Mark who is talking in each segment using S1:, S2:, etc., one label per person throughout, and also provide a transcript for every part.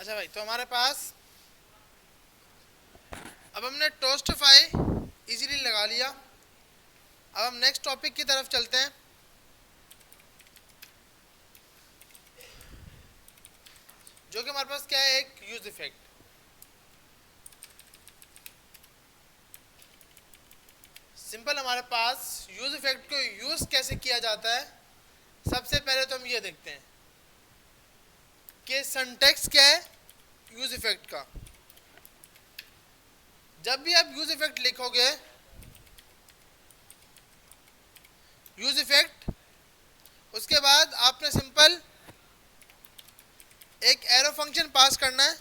S1: अच्छा भाई, तो हमारे पास अब हमने टोस्टफाई इजीली लगा लिया। अब हम नेक्स्ट टॉपिक की तरफ चलते हैं, जो कि हमारे पास क्या है, एक यूज इफेक्ट। सिंपल, हमारे पास यूज इफेक्ट को यूज कैसे किया जाता है। सबसे पहले तो हम ये देखते हैं कि सिंटैक्स क्या है यूज इफेक्ट का। जब भी आप यूज इफेक्ट लिखोगे, यूज इफेक्ट, उसके बाद आपने सिंपल एक एरो फंक्शन पास करना है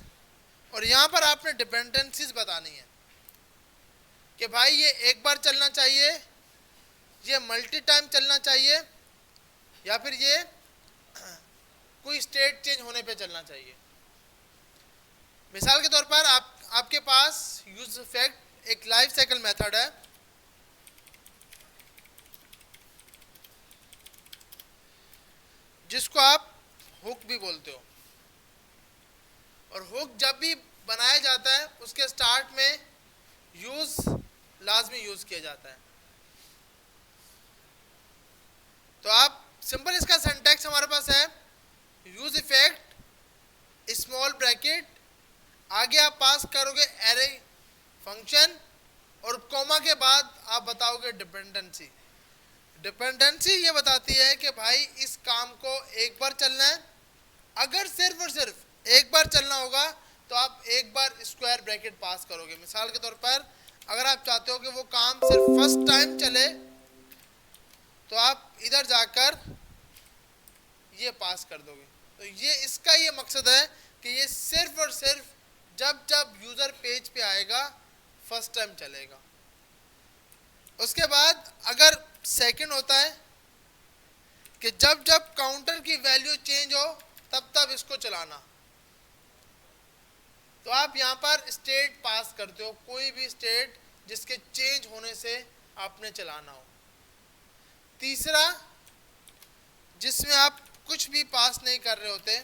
S1: और यहां पर आपने डिपेंडेंसीज बतानी है कि भाई ये एक बार चलना चाहिए, ये मल्टी टाइम चलना चाहिए, या फिर ये कोई स्टेट चेंज होने पे चलना चाहिए। मिसाल के तौर पर आपके पास यूज इफेक्ट एक लाइफ साइकिल मेथड है, जिसको आप हुक भी बोलते हो। और हुक जब भी बनाया जाता है उसके स्टार्ट में यूज लाजमी यूज किया जाता है। तो आप सिंपल इसका सिंटैक्स हमारे पास है, यूज इफेक्ट स्मॉल ब्रैकेट, आगे आप पास करोगे एरे फंक्शन और कॉमा के बाद आप बताओगे डिपेंडेंसी। डिपेंडेंसी ये बताती है कि भाई इस काम को एक बार चलना है। अगर सिर्फ और सिर्फ एक बार चलना होगा तो आप एक बार स्क्वायर ब्रैकेट पास करोगे। मिसाल के तौर पर अगर आप चाहते हो कि वो काम सिर्फ फर्स्ट टाइम चले तो आप इधर जाकर ये पास कर दोगे। तो ये इसका ये मकसद है कि ये सिर्फ और सिर्फ जब जब यूजर पेज पे आएगा फर्स्ट टाइम चलेगा। उसके बाद अगर सेकंड होता है कि जब जब काउंटर की वैल्यू चेंज हो तब तब इसको चलाना। तो आप यहां पर स्टेट पास करते हो, कोई भी स्टेट जिसके चेंज होने से आपने चलाना हो। तीसरा, जिसमें आप कुछ भी पास नहीं कर रहे होते,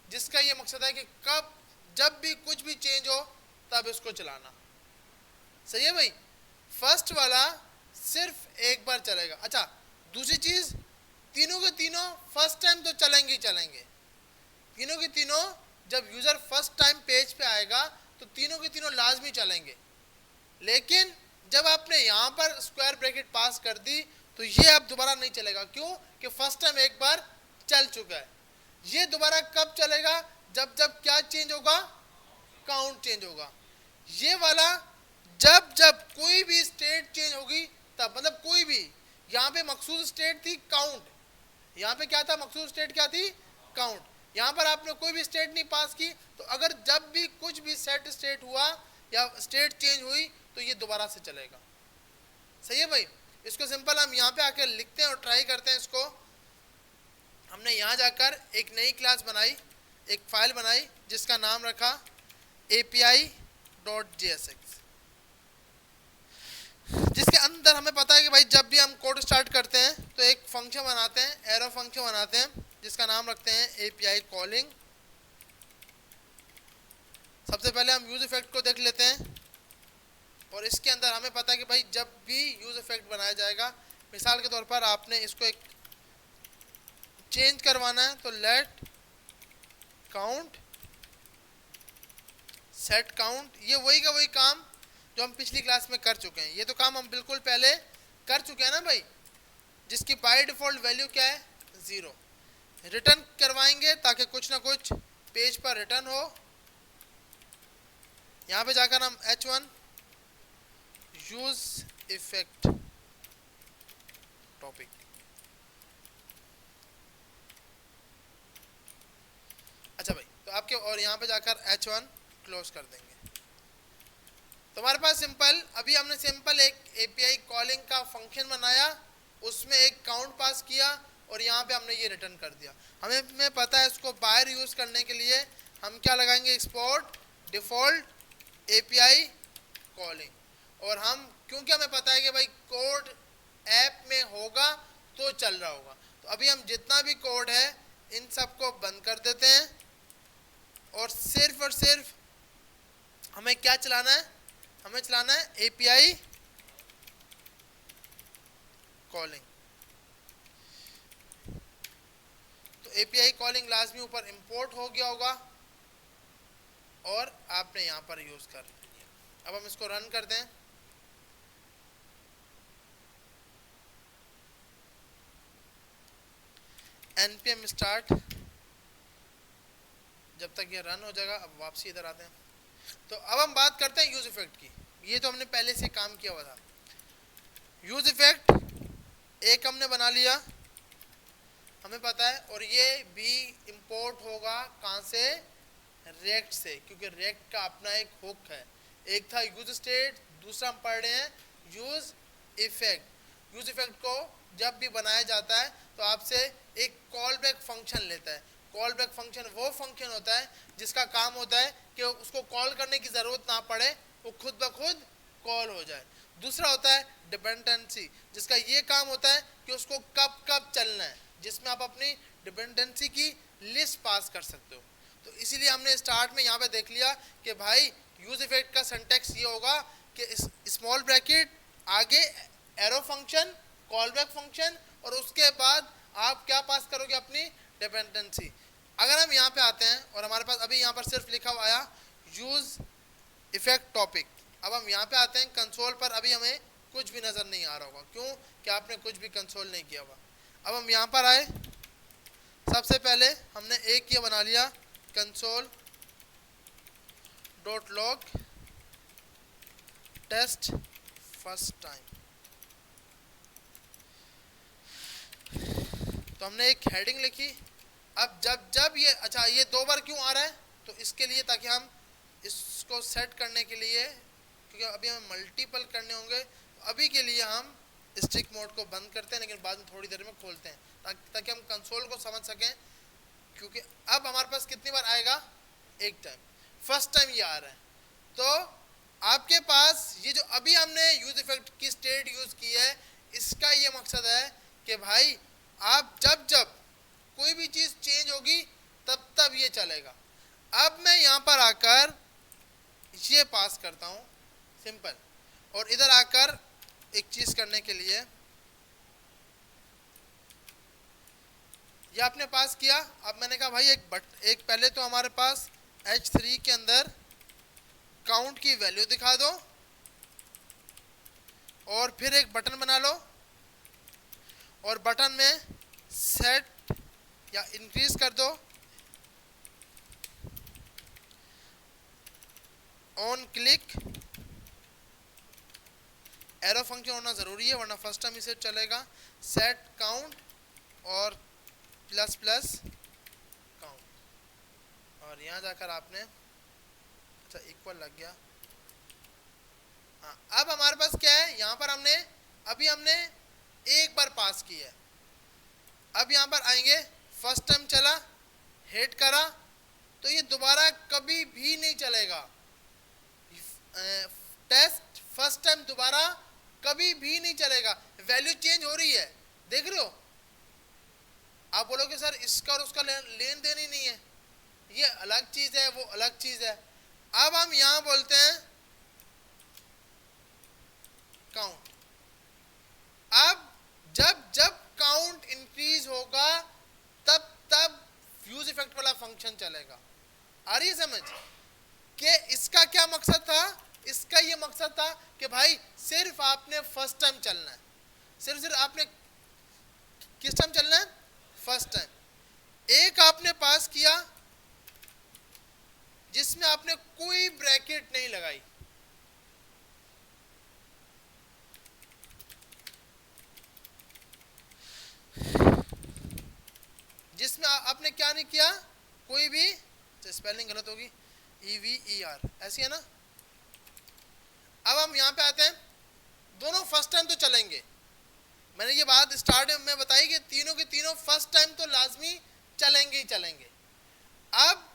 S1: जिसका ये मकसद है कि कब जब भी कुछ भी चेंज हो तब इसको चलाना। सही है भाई, फर्स्ट वाला सिर्फ एक बार चलेगा। अच्छा, दूसरी चीज, तीनों के तीनों फर्स्ट टाइम तो चलेंगे ही चलेंगे। तीनों के तीनों जब यूजर फर्स्ट टाइम पेज पे आएगा तो तीनों के तीनों लाजमी चलेंगे। लेकिन जब आपने यहां पर स्क्वायर ब्रैकेट पास कर दी तो ये अब दोबारा नहीं चलेगा। क्यों? कि फर्स्ट टाइम एक बार चल चुका है। ये दोबारा कब चलेगा? जब जब क्या चेंज होगा? काउंट चेंज होगा। ये वाला जब जब कोई भी स्टेट चेंज होगी तब, मतलब कोई भी, यहां पे मखसूस स्टेट थी काउंट, यहां पे क्या था, मखसूस स्टेट क्या थी, काउंट। यहां पर आपने कोई भी स्टेट नहीं पास की, तो अगर जब भी कुछ भी सेट स्टेट हुआ या स्टेट चेंज हुई तो ये दोबारा से चलेगा। सही है भाई, इसको सिंपल हम यहाँ पे आकर लिखते हैं और ट्राई करते हैं इसको। हमने यहाँ जाकर एक नई क्लास बनाई, एक फाइल बनाई जिसका नाम रखा api.jsx, जिसके अंदर हमें पता है कि भाई जब भी हम कोड स्टार्ट करते हैं तो एक फंक्शन बनाते हैं, एरो फंक्शन बनाते हैं, जिसका नाम रखते हैं एपीआई कॉलिंग। सबसे पहले हम यूज इफेक्ट को देख लेते हैं और इसके अंदर हमें पता है कि भाई जब भी यूज इफेक्ट बनाया जाएगा, मिसाल के तौर पर आपने इसको एक चेंज करवाना है तो लेट काउंट सेट काउंट, ये वही का वही काम जो हम पिछली क्लास में कर चुके हैं। ये तो काम हम बिल्कुल पहले कर चुके हैं ना भाई, जिसकी बाय डिफॉल्ट वैल्यू क्या है, 0। रिटर्न करवाएंगे ताकि कुछ ना कुछ पेज पर रिटर्न हो। यहां पे जाकर हम h1 यूज इफेक्ट टॉपिक, अच्छा भाई, तो आपके और यहां पे जाकर h1 क्लोज कर देंगे। तो हमारे पास सिंपल, अभी हमने सिंपल एक एपीआई कॉलिंग का फंक्शन बनाया, उसमें एक काउंट पास किया और यहाँ पे हमने ये रिटर्न कर दिया। हमें पता है इसको बाहर यूज करने के लिए हम क्या लगाएंगे, एक्सपोर्ट डिफॉल्ट एपीआई कॉलिंग। और हम, क्योंकि हमें पता है कि भाई कोड ऐप में होगा तो चल रहा होगा, तो अभी हम जितना भी कोड है इन सबको बंद कर देते हैं और सिर्फ हमें क्या चलाना है, हमें चलाना है एपीआई कॉलिंग। तो एपीआई कॉलिंग लाजमी ऊपर इंपोर्ट हो गया होगा और आपने यहां पर यूज कर लिया। अब हम इसको रन करते हैं। npm start, जब तक ये रन हो जाएगा। अब वापसी इधर आते हैं। तो अब हम बात करते हैं यूज इफेक्ट की। ये तो हमने पहले से काम किया हुआ था। यूज इफेक्ट एक हमने बना लिया, हमें पता है, और ये भी इंपोर्ट होगा कहां से, रिएक्ट से, क्योंकि रिएक्ट का अपना एक हुक है। एक था यूज स्टेट, दूसरा हम पढ़ रहे हैं यूज इफेक्ट। यूज इफेक्ट को जब भी बनाया जाता है तो आपसे एक कॉल बैक फंक्शन लेता है। कॉल बैक फंक्शन वो फंक्शन होता है जिसका काम होता है कि उसको कॉल करने की जरूरत ना पड़े, वो खुद ब खुद कॉल हो जाए। दूसरा होता है डिपेंडेंसी, जिसका ये काम होता है कि उसको कब कब चलना है, जिसमें आप अपनी डिपेंडेंसी की लिस्ट पास कर सकते हो। तो इसीलिए हमने स्टार्ट में यहाँ पे देख लिया कि भाई यूज इफेक्ट का सिंटैक्स ये होगा कि स्मॉल ब्रैकेट आगे arrow function, call back function, और उसके बाद आप क्या पास करोगे, अपनी डिपेंडेंसी। अगर हम यहाँ पे आते हैं और हमारे पास अभी यहाँ पर सिर्फ लिखा हुआ आया यूज इफेक्ट टॉपिक। अब हम यहाँ पे आते हैं कंसोल पर, अभी हमें कुछ भी नजर नहीं आ रहा होगा, क्यों कि आपने कुछ भी कंसोल नहीं किया हुआ। अब हम यहाँ पर आए, सबसे पहले हमने एक ये बना लिया console dot log test first time. तो हमने एक हेडिंग लिखी। अब जब ये, अच्छा ये 2 बार क्यों आ रहा है, तो इसके लिए ताकि हम इसको सेट करने के लिए, क्योंकि अभी हमें मल्टीपल करने होंगे, तो अभी के लिए हम स्टिक मोड को बंद करते हैं, लेकिन बाद में थोड़ी देर में खोलते हैं ताकि हम कंसोल को समझ सकें। क्योंकि अब हमारे पास कितनी बार आएगा, एक टाइम, फर्स्ट टाइम ये आ रहा है। तो आपके पास ये जो अभी हमने यूज इफेक्ट की स्टेट यूज की है, इसका ये मकसद है कि भाई आप जब कोई भी चीज चेंज होगी तब ये चलेगा। अब मैं यहां पर आकर ये पास करता हूं सिंपल, और इधर आकर एक चीज करने के लिए ये आपने पास किया। अब मैंने कहा भाई एक पहले तो हमारे पास H3 के अंदर काउंट की वैल्यू दिखा दो, और फिर एक बटन बना लो, और बटन में सेट या इंक्रीज कर दो ऑन क्लिक। एरो फंक्शन होना जरूरी है वरना फर्स्ट टाइम इसे चलेगा। सेट काउंट और प्लस काउंट, और यहां जाकर आपने, अच्छा इक्वल लग गया। हाँ, अब हमारे पास क्या है, यहां पर अभी हमने एक बार पास किया है। अब यहां पर आएंगे, फर्स्ट टाइम चला, हिट करा, तो ये दोबारा कभी भी नहीं चलेगा। टेस्ट फर्स्ट टाइम दोबारा कभी भी नहीं चलेगा। वैल्यू चेंज हो रही है, देख रहे हो। आप बोलोगे सर इसका और उसका लेन देन ही नहीं है, ये अलग चीज है, वो अलग चीज है। अब हम यहां बोलते हैं काउंट। अब जब काउंट इंक्रीज होगा तब यूज इफेक्ट वाला फंक्शन चलेगा। आ रही है समझ कि इसका क्या मकसद था। इसका ये मकसद था कि भाई सिर्फ आपने फर्स्ट टाइम चलना है, सिर्फ आपने किस टाइम चलना है, फर्स्ट टाइम। एक आपने पास किया जिसमें आपने कोई ब्रैकेट नहीं लगाई, जिसमें आपने क्या नहीं किया, कोई भी, स्पेलिंग गलत होगी, EVER ऐसी है ना। अब हम यहां पे आते हैं, दोनों फर्स्ट टाइम तो चलेंगे। मैंने ये बात स्टार्ट में बताई कि तीनों के तीनों फर्स्ट टाइम तो लाजमी चलेंगे ही चलेंगे। अब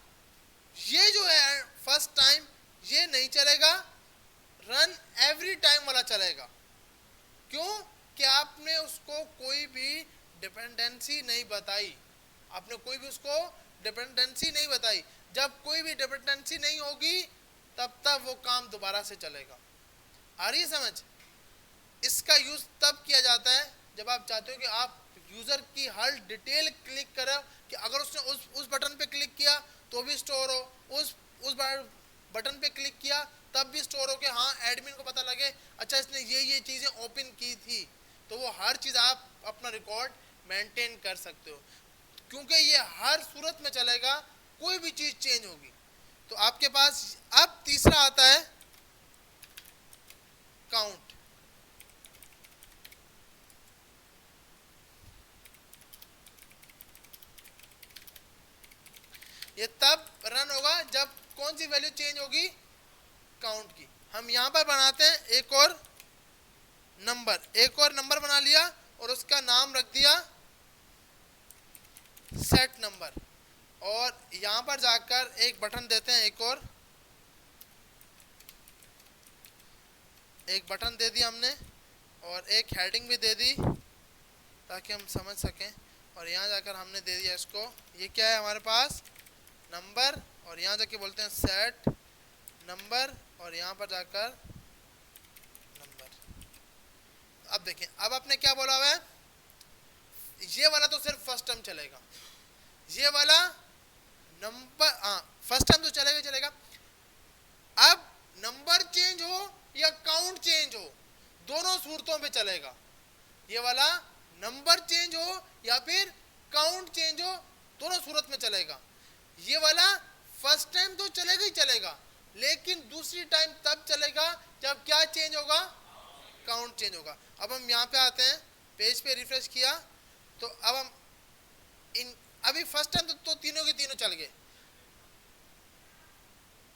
S1: ये जो है फर्स्ट टाइम ये नहीं चलेगा, रन एवरी टाइम वाला चलेगा। क्यों कि आपने उसको कोई भी डिपेंडेंसी नहीं बताई, आपने कोई भी उसको डिपेंडेंसी नहीं बताई। जब कोई भी डिपेंडेंसी नहीं होगी तब तक वो काम दोबारा से चलेगा। आ रही है समझ? इसका यूज तब किया जाता है जब आप चाहते हो कि आप यूजर की हर डिटेल क्लिक करें, कि अगर उसने उस बटन पे क्लिक किया तो भी स्टोर हो, उस बटन पे क्लिक किया तब भी स्टोर हो, कि हाँ एडमिन को पता लगे अच्छा इसने ये चीजें ओपन की थी, तो वो हर चीज आप अपना रिकॉर्ड मेंटेन कर सकते हो, क्योंकि ये हर सूरत में चलेगा, कोई भी चीज चेंज होगी। तो आपके पास अब तीसरा आता है काउंट। ये तब रन होगा जब कौन सी वैल्यू चेंज होगी? काउंट की। हम यहां पर बनाते हैं एक और नंबर बना लिया और उसका नाम रख दिया सेट नंबर, और यहां पर जाकर एक बटन देते हैं, एक बटन दे दिया हमने, और एक हेडिंग भी दे दी ताकि हम समझ सकें। और यहाँ जाकर हमने दे दिया इसको, ये क्या है हमारे पास? नंबर, और यहाँ जाके बोलते हैं सेट नंबर, और यहाँ पर जाकर नंबर। अब देखें, अब आपने क्या बोला हुआ है? ये वाला तो सिर्फ फर्स्ट टाइम चलेगा, ये वाला नंबर, हाँ फर्स्ट टाइम तो चलेगा। अब नंबर चेंज हो या काउंट चेंज हो, दोनों सूरतों पे चलेगा। ये वाला नंबर चेंज हो या फिर काउंट चेंज हो, दोनों सूरत में चलेगा। ये वाला फर्स्ट टाइम तो चलेगा ही चलेगा, लेकिन दूसरी टाइम तब चलेगा जब क्या चेंज होगा? काउंट चेंज होगा। अब हम यहाँ पे आते हैं, पेज पे रिफ्रेश किया तो अब हम अभी फर्स्ट टाइम तो तीनों के तीनों चल गए।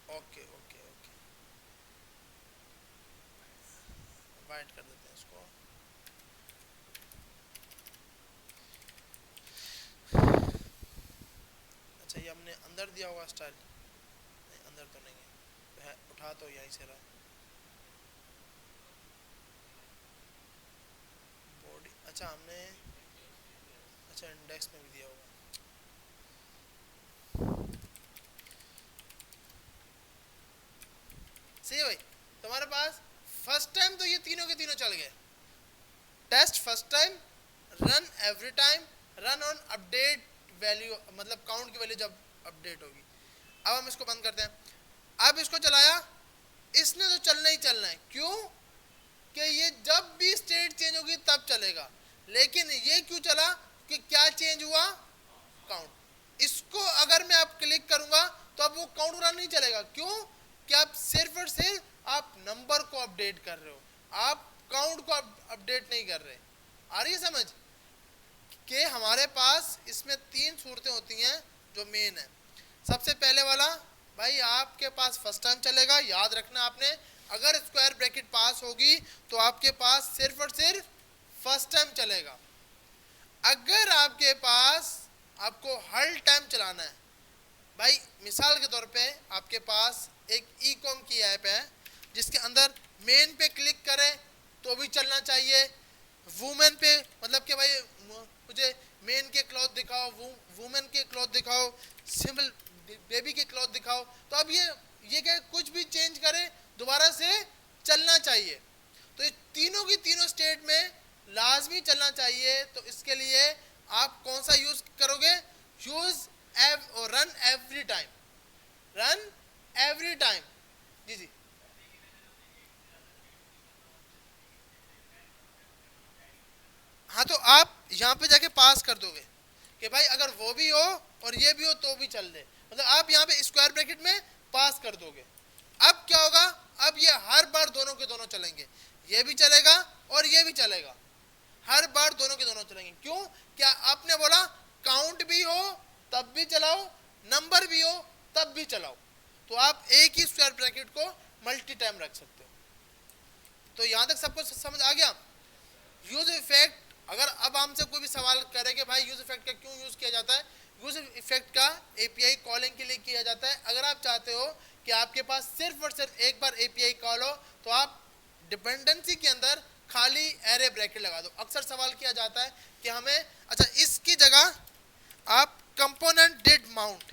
S1: ओके, वाइट कर देते हैं इसको। अच्छा, ये हमने अंदर दिया होगा स्टाइल, नहीं अंदर तो नहीं है, उठा तो यहीं से रहा। बॉडी, अच्छा हमने, अच्छा इंडेक्स में भी दिया होगा। सही है भाई, तुम्हारे पास फर्स्ट टाइम तो ये तीनों के तीनों चल गए। Test first time, run every time, run on update value, मतलब काउंट की वैल्यू जब अपडेट होगी। अब हम इसको बंद करते हैं। अब इसको चलाया, इसने तो चलना ही चलना है, क्यों? कि ये जब भी स्टेट चेंज होगी तब चलेगा। लेकिन ये क्यों चला? कि क्या चेंज हुआ? काउंट। इसको अगर मैं आप क्लिक करूंगा तो अब वो काउंट रन नहीं चलेगा, क्यों? कि आप सिर्फ और सिर्फ आप नंबर को अपडेट कर रहे हो, आप काउंट को अपडेट नहीं कर रहे। आ रही है समझ? कि हमारे पास इसमें तीन सूरतें होती हैं जो मेन है। सबसे पहले वाला भाई, आपके पास फर्स्ट टाइम चलेगा, याद रखना आपने, अगर स्क्वायर ब्रैकेट पास होगी तो आपके पास सिर्फ और सिर्फ फर्स्ट टाइम चलेगा। अगर आपके पास आपको हर टाइम चलाना है, भाई मिसाल के तौर पे आपके पास एक ई कॉम की ऐप है जिसके अंदर मेन पे क्लिक करें तो भी चलना चाहिए, वुमेन पे, मतलब कि भाई मुझे मेन के क्लॉथ दिखाओ, वुमेन के क्लॉथ दिखाओ, सिंपल बेबी के क्लॉथ दिखाओ, तो अब ये क्या, कुछ भी चेंज करें दोबारा से चलना चाहिए। तो ये तीनों की तीनों स्टेट में लाजमी चलना चाहिए। तो इसके लिए आप कौन सा यूज करोगे? यूज और run every time, run every time. जी जी, हाँ तो आप यहाँ पे जाके पास कर दोगे कि भाई अगर वो भी हो और ये भी हो तो भी चल दे, मतलब आप यहाँ पे स्क्वायर ब्रैकेट में पास कर दोगे। अब क्या होगा? अब ये हर बार दोनों के दोनों चलेंगे, ये भी चलेगा और ये भी चलेगा, हर बार दोनों के दोनों चलेंगे। क्यों? क्या आपने बोला काउंट भी हो तब भी चलाओ, नंबर भी हो तब भी चलाओ, तो आप एक ही स्क्वायर ब्रैकेट को मल्टी टाइम रख सकते हो। तो यहां तक सबको समझ आ गया? यूज इफेक्ट, अगर अब हमसे कोई भी सवाल करे कि भाई यूज इफेक्ट का क्यों यूज किया जाता है, यूज इफेक्ट का एपीआई कॉलिंग के लिए किया जाता है। अगर आप चाहते हो कि आपके पास सिर्फ और सिर्फ एक बार एपीआई कॉल हो तो आप डिपेंडेंसी के अंदर खाली एरे ब्रैकेट लगा दो। अक्सर सवाल किया जाता है कि हमें, अच्छा इसकी जगह आप component did mount,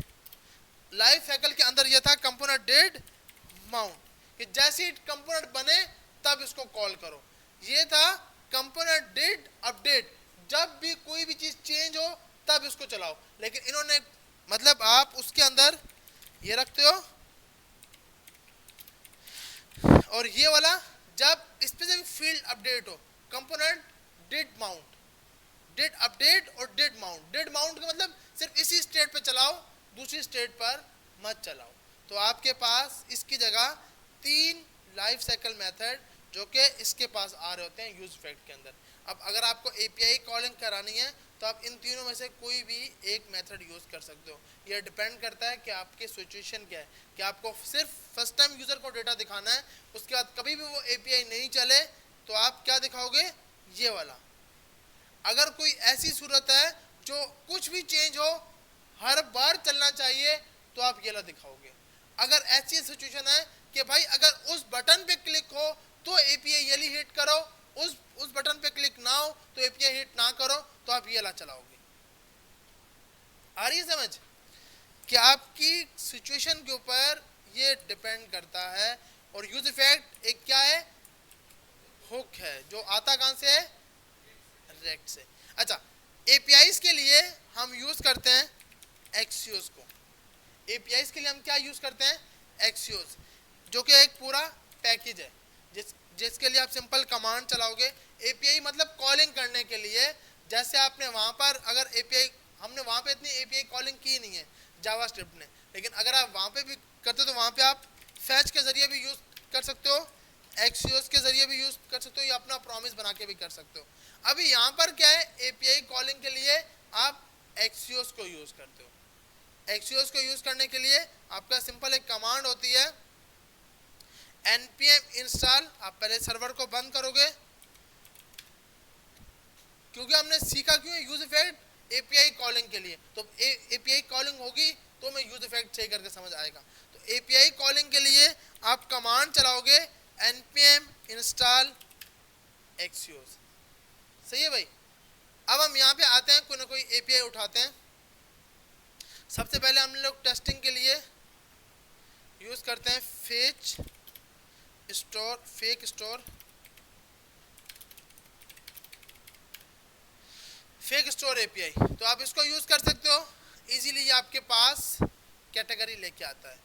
S1: life cycle के अंदर ये था कंपोनेंट डिड माउंट, कि जैसे ही कंपोनेंट बने तब इसको कॉल करो। ये था कंपोनेंट डिड अपडेट, जब भी कोई भी चीज चेंज हो तब इसको चलाओ। लेकिन इन्होंने मतलब आप उसके अंदर ये रखते हो, और ये वाला जब स्पेसिफिक फील्ड अपडेट हो, component did mount, did update और डिड माउंट। डिड माउंट का मतलब सिर्फ इसी स्टेट पे चलाओ, दूसरी स्टेट पर मत चलाओ। तो आपके पास इसकी जगह 3 लाइफ साइकिल मेथड जो कि इसके पास आ रहे होते हैं यूज इफेक्ट के अंदर। अब अगर आपको एपीआई कॉलिंग करानी है तो आप इन तीनों में से कोई भी एक मेथड यूज कर सकते हो। यह डिपेंड करता है कि आपके सिचुएशन क्या है, कि आपको सिर्फ फर्स्ट टाइम यूजर को डेटा दिखाना है, उसके बाद कभी भी वो एपीआई नहीं चले तो आप क्या दिखाओगे, ये वाला। अगर कोई ऐसी सूरत है जो कुछ भी चेंज हो हर बार चलना चाहिए तो आप ये वाला दिखाओगे। अगर ऐसी सिचुएशन है कि भाई अगर उस बटन पे क्लिक हो तो एपीआई ये हिट करो, उस बटन पे क्लिक ना हो तो एपीआई हिट ना करो, तो आप ये वाला चलाओगे। आ रही है समझ? कि आपकी सिचुएशन के ऊपर ये डिपेंड करता है। और यूज इफेक्ट एक क्या है, हुक है, जो आता कहां से है, रेक्ट से। अच्छा, एपीआईज के लिए हम यूज करते हैं एक्सियोस को। एपीआईज के लिए हम क्या यूज करते हैं, एक्सियोस, जो कि एक पूरा पैकेज है जिसके लिए आप सिंपल कमांड चलाओगे। एपीआई मतलब कॉलिंग करने के लिए, जैसे आपने वहां पर अगर एपीआई, हमने वहां पे इतनी एपीआई कॉलिंग की नहीं है जावास्क्रिप्ट ने, लेकिन अगर आप वहां पे भी करते हो तो वहां पे आप फैच के जरिए भी यूज कर सकते हो, एक्सियोस के जरिए भी यूज कर सकते हो, या अपना प्रॉमिस बना के भी कर सकते हो। अभी यहाँ पर क्या है, एपीआई कॉलिंग के लिए आप एक्सियोस को यूज करते हो। एक्सियोस को यूज करने के लिए आपका सिंपल एक कमांड होती है npm install। आप पहले सर्वर को बंद करोगे, क्योंकि हमने सीखा क्यों है यूज इफेक्ट एपीआई कॉलिंग के लिए। तो एपीआई कॉलिंग होगी तो मैं यूज इफेक्ट सही करके समझ आएगा। तो एपीआई कॉलिंग के लिए आप कमांड चलाओगे npm install axios। सही है भाई? अब हम यहाँ पे आते हैं, कोई ना कोई एपीआई उठाते हैं। सबसे पहले हम लोग टेस्टिंग के लिए यूज करते हैं fetch store, fake store, fake store API. तो आप इसको यूज कर सकते हो इजीली। ये आपके पास कैटेगरी लेके आता है,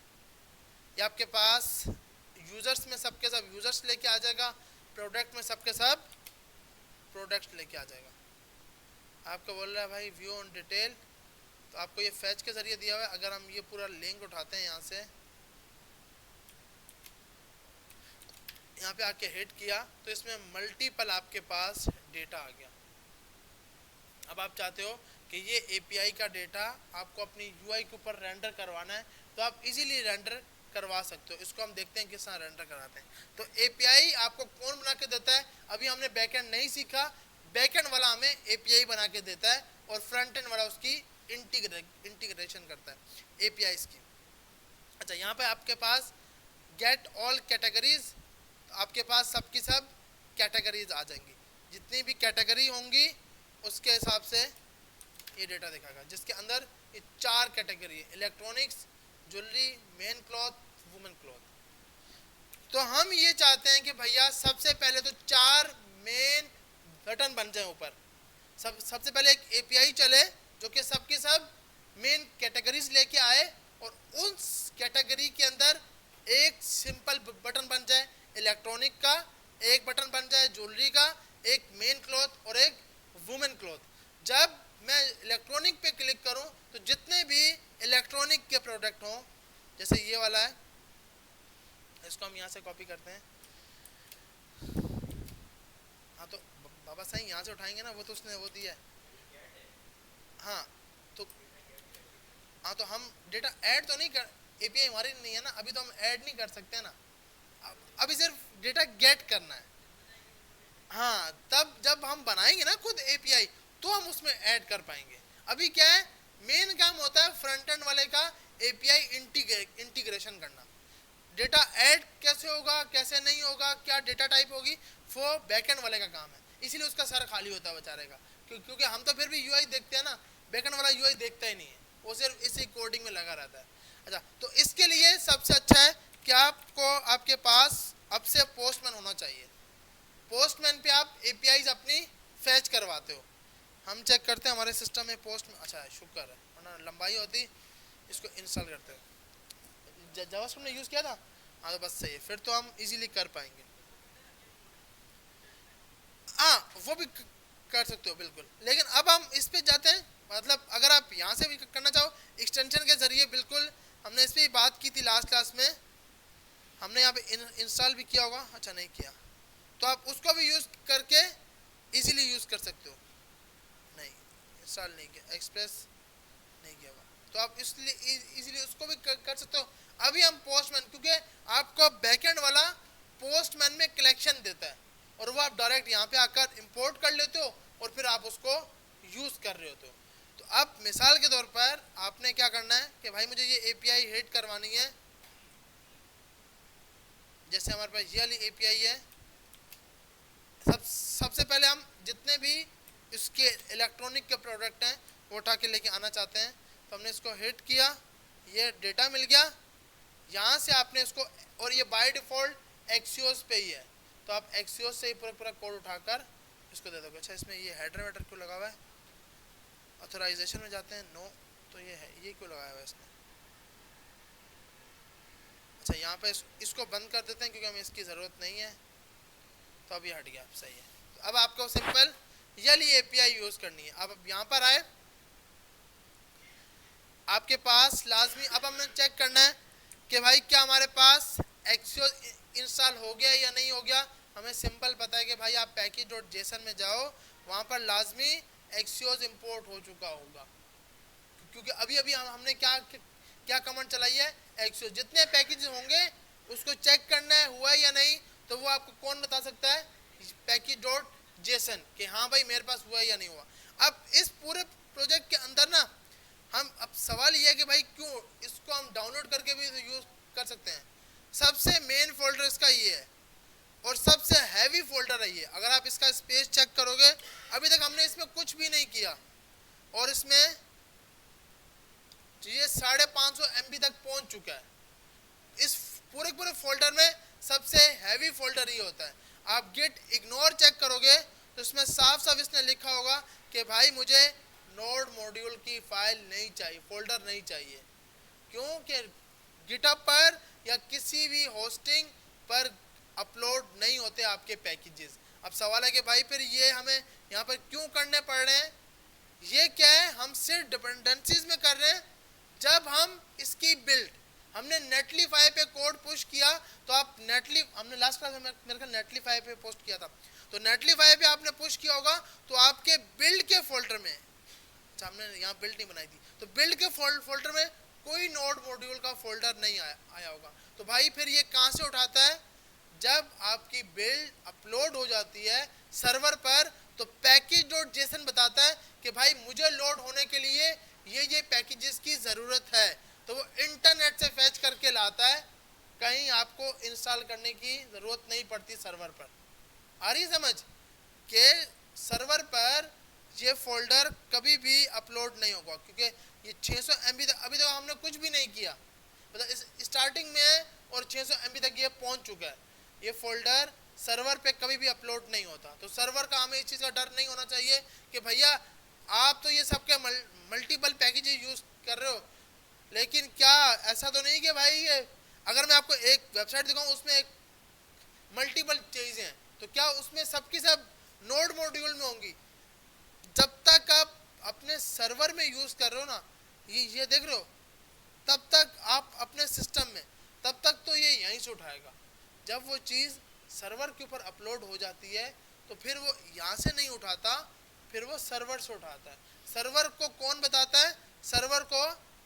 S1: ये आपके पास यूजर्स में सबके सब यूजर्स लेके आ जाएगा, प्रोडक्ट में सबके सब प्रोडक्ट लेके आ जाएगा। आपको बोल रहा है भाई व्यू ऑन डिटेल, तो आपको ये फैच के जरिए दिया हुआ है। अगर हम ये पूरा लिंक उठाते हैं यहाँ से, यहाँ पे आके हिट किया तो इसमें मल्टीपल आपके पास डेटा आ गया। अब आप चाहते हो कि ये एपीआई का डेटा आपको अपनी यूआई के ऊपर रेंडर करवाना है, तो आप इजीली रेंडर करवा सकते हो। इसको हम देखते हैं किस तरह रेंडर कराते हैं। तो एपीआई आपको कौन बना के देता है, अभी हमने बैकएंड नहीं सीखा, बैकएंड वाला हमें एपीआई बना के देता है और फ्रंट एंड वाला उसकी इंटीग्रेशन करता है एपीआईज की। अच्छा, यहाँ पे आपके पास गेट ऑल कैटेगरीज, आपके पास सबकी सब कैटेगरीज आ जाएंगी। जितनी भी कैटेगरी होंगी उसके हिसाब से ये डेटा दिखाएगा, जिसके अंदर ये 4 कैटेगरी है, electronics, jewellery, main cloth, women cloth. तो हम ये चाहते हैं कि भैया सबसे पहले तो 4 मेन बटन बन जाए ऊपर। सबसे पहले एक एपीआई चले जो कि सबकी सब मेन कैटेगरीज लेके आए, और उस कैटेगरी के अंदर एक सिंपल बटन बन जाए इलेक्ट्रॉनिक का, एक बटन बन जाए ज्वेलरी का, एक मेन क्लॉथ और एक वुमेन क्लॉथ। जब मैं इलेक्ट्रॉनिक पे क्लिक करूं तो जितने भी इलेक्ट्रॉनिक के प्रोडक्ट हों, जैसे ये वाला है, इसको हम यहाँ से कॉपी करते हैं। हाँ, तो बाबा साईं यहाँ से उठाएंगे ना, वो तो उसने वो दिया है। हाँ तो हम डेटा ऐड तो नहीं कर, एपीआई हमारी नहीं है ना, अभी तो हम ऐड नहीं कर सकते ना, अभी सिर्फ डेटा गेट करना है। हाँ, तब जब हम बनाएंगे ना खुद एपीआई तो हम उसमें ऐड कर पाएंगे। अभी क्या है, मेन काम होता है फ्रंट एंड वाले का एपीआई इंटीग्रेशन करना। डेटा ऐड कैसे होगा, कैसे नहीं होगा, क्या डेटा टाइप होगी, वो बैकएंड वाले का काम है। इसीलिए उसका सर खाली होता है बेचारे का, क्योंकि हम तो फिर भी यूआई देखते हैं ना, बैकएंड वाला यूआई देखता ही नहीं है, वो सिर्फ इसी कोडिंग में लगा रहता है। अच्छा, तो इसके लिए सबसे अच्छा है कि आपको आपके पास अब से पोस्टमैन होना चाहिए। पोस्टमैन पे आप एपीआईज अपनी फैच करवाते हो। हम चेक करते हैं हमारे सिस्टम में पोस्ट, अच्छा है, शुक्र है, वरना लंबाई होती। इसको इंस्टॉल करते हैं, जावास्क्रिप्ट ने यूज़ किया था, हाँ तो बस सही है, फिर तो हम इजीली कर पाएंगे। हाँ वो भी कर सकते हो बिल्कुल, लेकिन अब हम इस पे जाते हैं। मतलब अगर आप यहाँ से भी करना चाहो एक्सटेंशन के जरिए, बिल्कुल हमने इस पर बात की थी लास्ट क्लास में, हमने यहाँ पे इंस्टॉल भी किया होगा, अच्छा नहीं किया, तो आप उसको भी यूज़ करके इजीली यूज़ कर सकते हो। नहीं इंस्टॉल नहीं किया, एक्सप्रेस नहीं किया हुआ, तो आप इसलिए इजीली उसको भी कर सकते हो। अभी हम पोस्टमैन, क्योंकि आपको बैकएंड वाला पोस्टमैन में कलेक्शन देता है और वो आप डायरेक्ट यहाँ पे आकर इंपोर्ट कर लेते हो और फिर आप उसको यूज़ कर रहे होते हो। तो अब मिसाल के तौर पर आपने क्या करना है कि भाई मुझे ये एपीआई हिट करवानी है, जैसे हमारे पास ये वाली एपीआई है। सबसे पहले हम जितने भी इसके इलेक्ट्रॉनिक के प्रोडक्ट हैं वो उठा के लेके आना चाहते हैं, तो हमने इसको हिट किया, ये डेटा मिल गया, यहाँ से आपने इसको, और ये बाय डिफ़ॉल्ट एक्सियोस पे ही है, तो आप एक्सियोस से ही पूरा पूरा कोड उठाकर इसको दे दोगे। अच्छा इसमें ये हेडर वेडर क्यों लगा हुआ है, ऑथराइजेशन में जाते हैं, नो, तो ये है, ये क्यों लगाया हुआ है इसने। अच्छा यहाँ पे इसको बंद कर देते हैं क्योंकि हमें इसकी ज़रूरत नहीं है, तो अब ये हट गया, सही है। तो अब आपको सिंपल ये वाली एपीआई यूज़ करनी है। अब यहाँ पर आए, आपके पास लाजमी अब हमें चेक करना है कि भाई क्या हमारे पास एक्सियोस इंस्टॉल हो गया या नहीं हो गया। हमें सिंपल पता है कि भाई आप package.json में जाओ, वहाँ पर लाजमी एक्सियोस इंपोर्ट हो चुका होगा, क्योंकि अभी अभी हमने क्या क्या कमांड चलाई है, एक्सियोस। जितने पैकेज होंगे उसको चेक करना है हुआ या नहीं, तो वो आपको कौन बता सकता है, package.json, कि हाँ भाई मेरे पास हुआ या नहीं हुआ। अब इस पूरे प्रोजेक्ट के अंदर ना हम, अब सवाल ये है कि भाई क्यों इसको हम डाउनलोड करके भी यूज कर सकते हैं। सबसे मेन फोल्डर इसका ये है और सबसे हैवी फोल्डर है ये। अगर आप इसका स्पेस चेक करोगे, अभी तक हमने इसमें कुछ भी नहीं किया और इसमें ये 550 MB तक पहुंच चुका है। इस पूरे पूरे फोल्डर में सबसे हैवी फोल्डर ये होता है। आप गेट इग्नोर चेक करोगे तो इसमें साफ साफ इसने लिखा होगा कि भाई मुझे नोड मॉड्यूल की फाइल नहीं चाहिए, फोल्डर नहीं चाहिए, क्योंकि गिटहब पर या किसी भी होस्टिंग पर अपलोड नहीं होते आपके पैकेजेस। अब सवाल है कि भाई फिर ये हमें यहाँ पर क्यों करने पड़ रहे हैं, ये क्या है, हम सिर्फ डिपेंडेंसीज में कर रहे हैं। जब हम इसकी बिल्ड, हमने नेटलीफाई पे कोड पुश किया, तो आप हमने लास्ट क्लास में मेरे ख्याल नेटलीफाई पे पोस्ट किया था, तो नेटलीफाई पे आपने पुश किया होगा तो आपके बिल्ड के फोल्डर में, हमने यहाँ बिल्ड नहीं बनाई थी, तो बिल्ड के फोल्डर में कोई नोड मॉड्यूल का फोल्डर नहीं आया होगा। तो भाई फिर ये कहाँ से उठाता है, जब आपकी बिल्ड अपलोड हो जाती है सर्वर पर, तो package.json बताता है कि भाई मुझे लोड होने के लिए ये पैकेजेस की ज़रूरत है, तो वो इंटरनेट से फैच करके लाता है, कहीं आपको इंस्टॉल करने की ज़रूरत नहीं पड़ती सर्वर पर। आ रही समझ के सर्वर पर ये फोल्डर कभी भी अपलोड नहीं होगा, क्योंकि ये 600 MB तक अभी तक हमने कुछ भी नहीं किया, मतलब स्टार्टिंग में है और 600 MB तक ये पहुंच चुका है। ये फोल्डर सर्वर पे कभी भी अपलोड नहीं होता, तो सर्वर का हमें इस चीज़ का डर नहीं होना चाहिए कि भैया आप तो ये सबके मल्टीपल पैकेज यूज़ कर रहे हो, लेकिन क्या ऐसा तो नहीं कि भाई ये अगर मैं आपको एक वेबसाइट दिखाऊं उसमें एक मल्टीपल चीज़ें हैं, तो क्या उसमें सबकी सब नोड मॉड्यूल में होंगी। जब तक आप अपने सर्वर में यूज़ कर रहे हो ना, ये देख रहे हो, तब तक आप अपने सिस्टम में, तब तक तो ये यहीं से उठाएगा। जब वो चीज़ सर्वर के ऊपर अपलोड हो जाती है तो फिर वो यहाँ से नहीं उठाता, फिर वो सर्वर से उठाता है। सर्वर को कौन बताता है, सर्वर को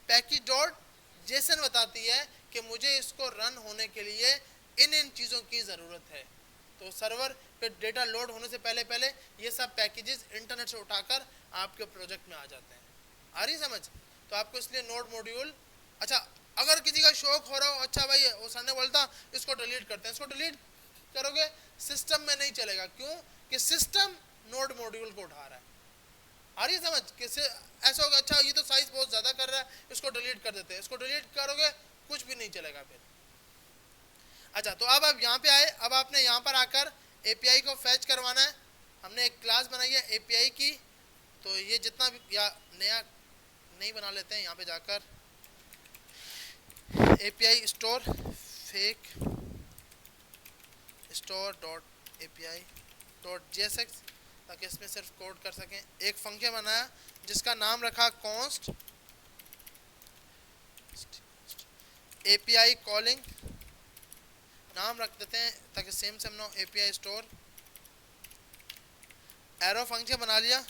S1: package.json बताती है कि मुझे इसको रन होने के लिए इन चीज़ों की ज़रूरत है। तो सर्वर पे डेटा लोड होने से पहले पहले ये सब पैकेजेस इंटरनेट से उठाकर आपके प्रोजेक्ट में आ जाते हैं। आ रही समझ। तो आपको इसलिए नोड मॉड्यूल, अच्छा अगर किसी का शौक हो रहा हो, अच्छा भाई वो सर ने बोलता इसको डिलीट करते हैं, इसको डिलीट करोगे सिस्टम में नहीं चलेगा, क्यों कि सिस्टम नोड मॉड्यूल को उठा रहा है। आ रही है समझ? कैसे ऐसा होगा, अच्छा ये तो साइज बहुत ज्यादा कर रहा है, इसको डिलीट कर देते हैं, इसको डिलीट करोगे कुछ भी नहीं चलेगा फिर। अच्छा, तो अब आप यहाँ पे आए, अब आपने यहाँ पर आकर एपीआई को फैच करवाना है। हमने एक क्लास बनाई है एपीआई की, तो ये जितना भी, या नया नहीं बना लेते हैं, यहाँ पे जाकर API store fake store dot API dot JSX, ताकि इसमें सिर्फ कोड कर सकें। एक फंक्शन बनाया जिसका नाम रखा कॉन्स्ट एपीआई कॉलिंग, नाम रख देते हैं ताकि same same no API store. Arrow function बना लिया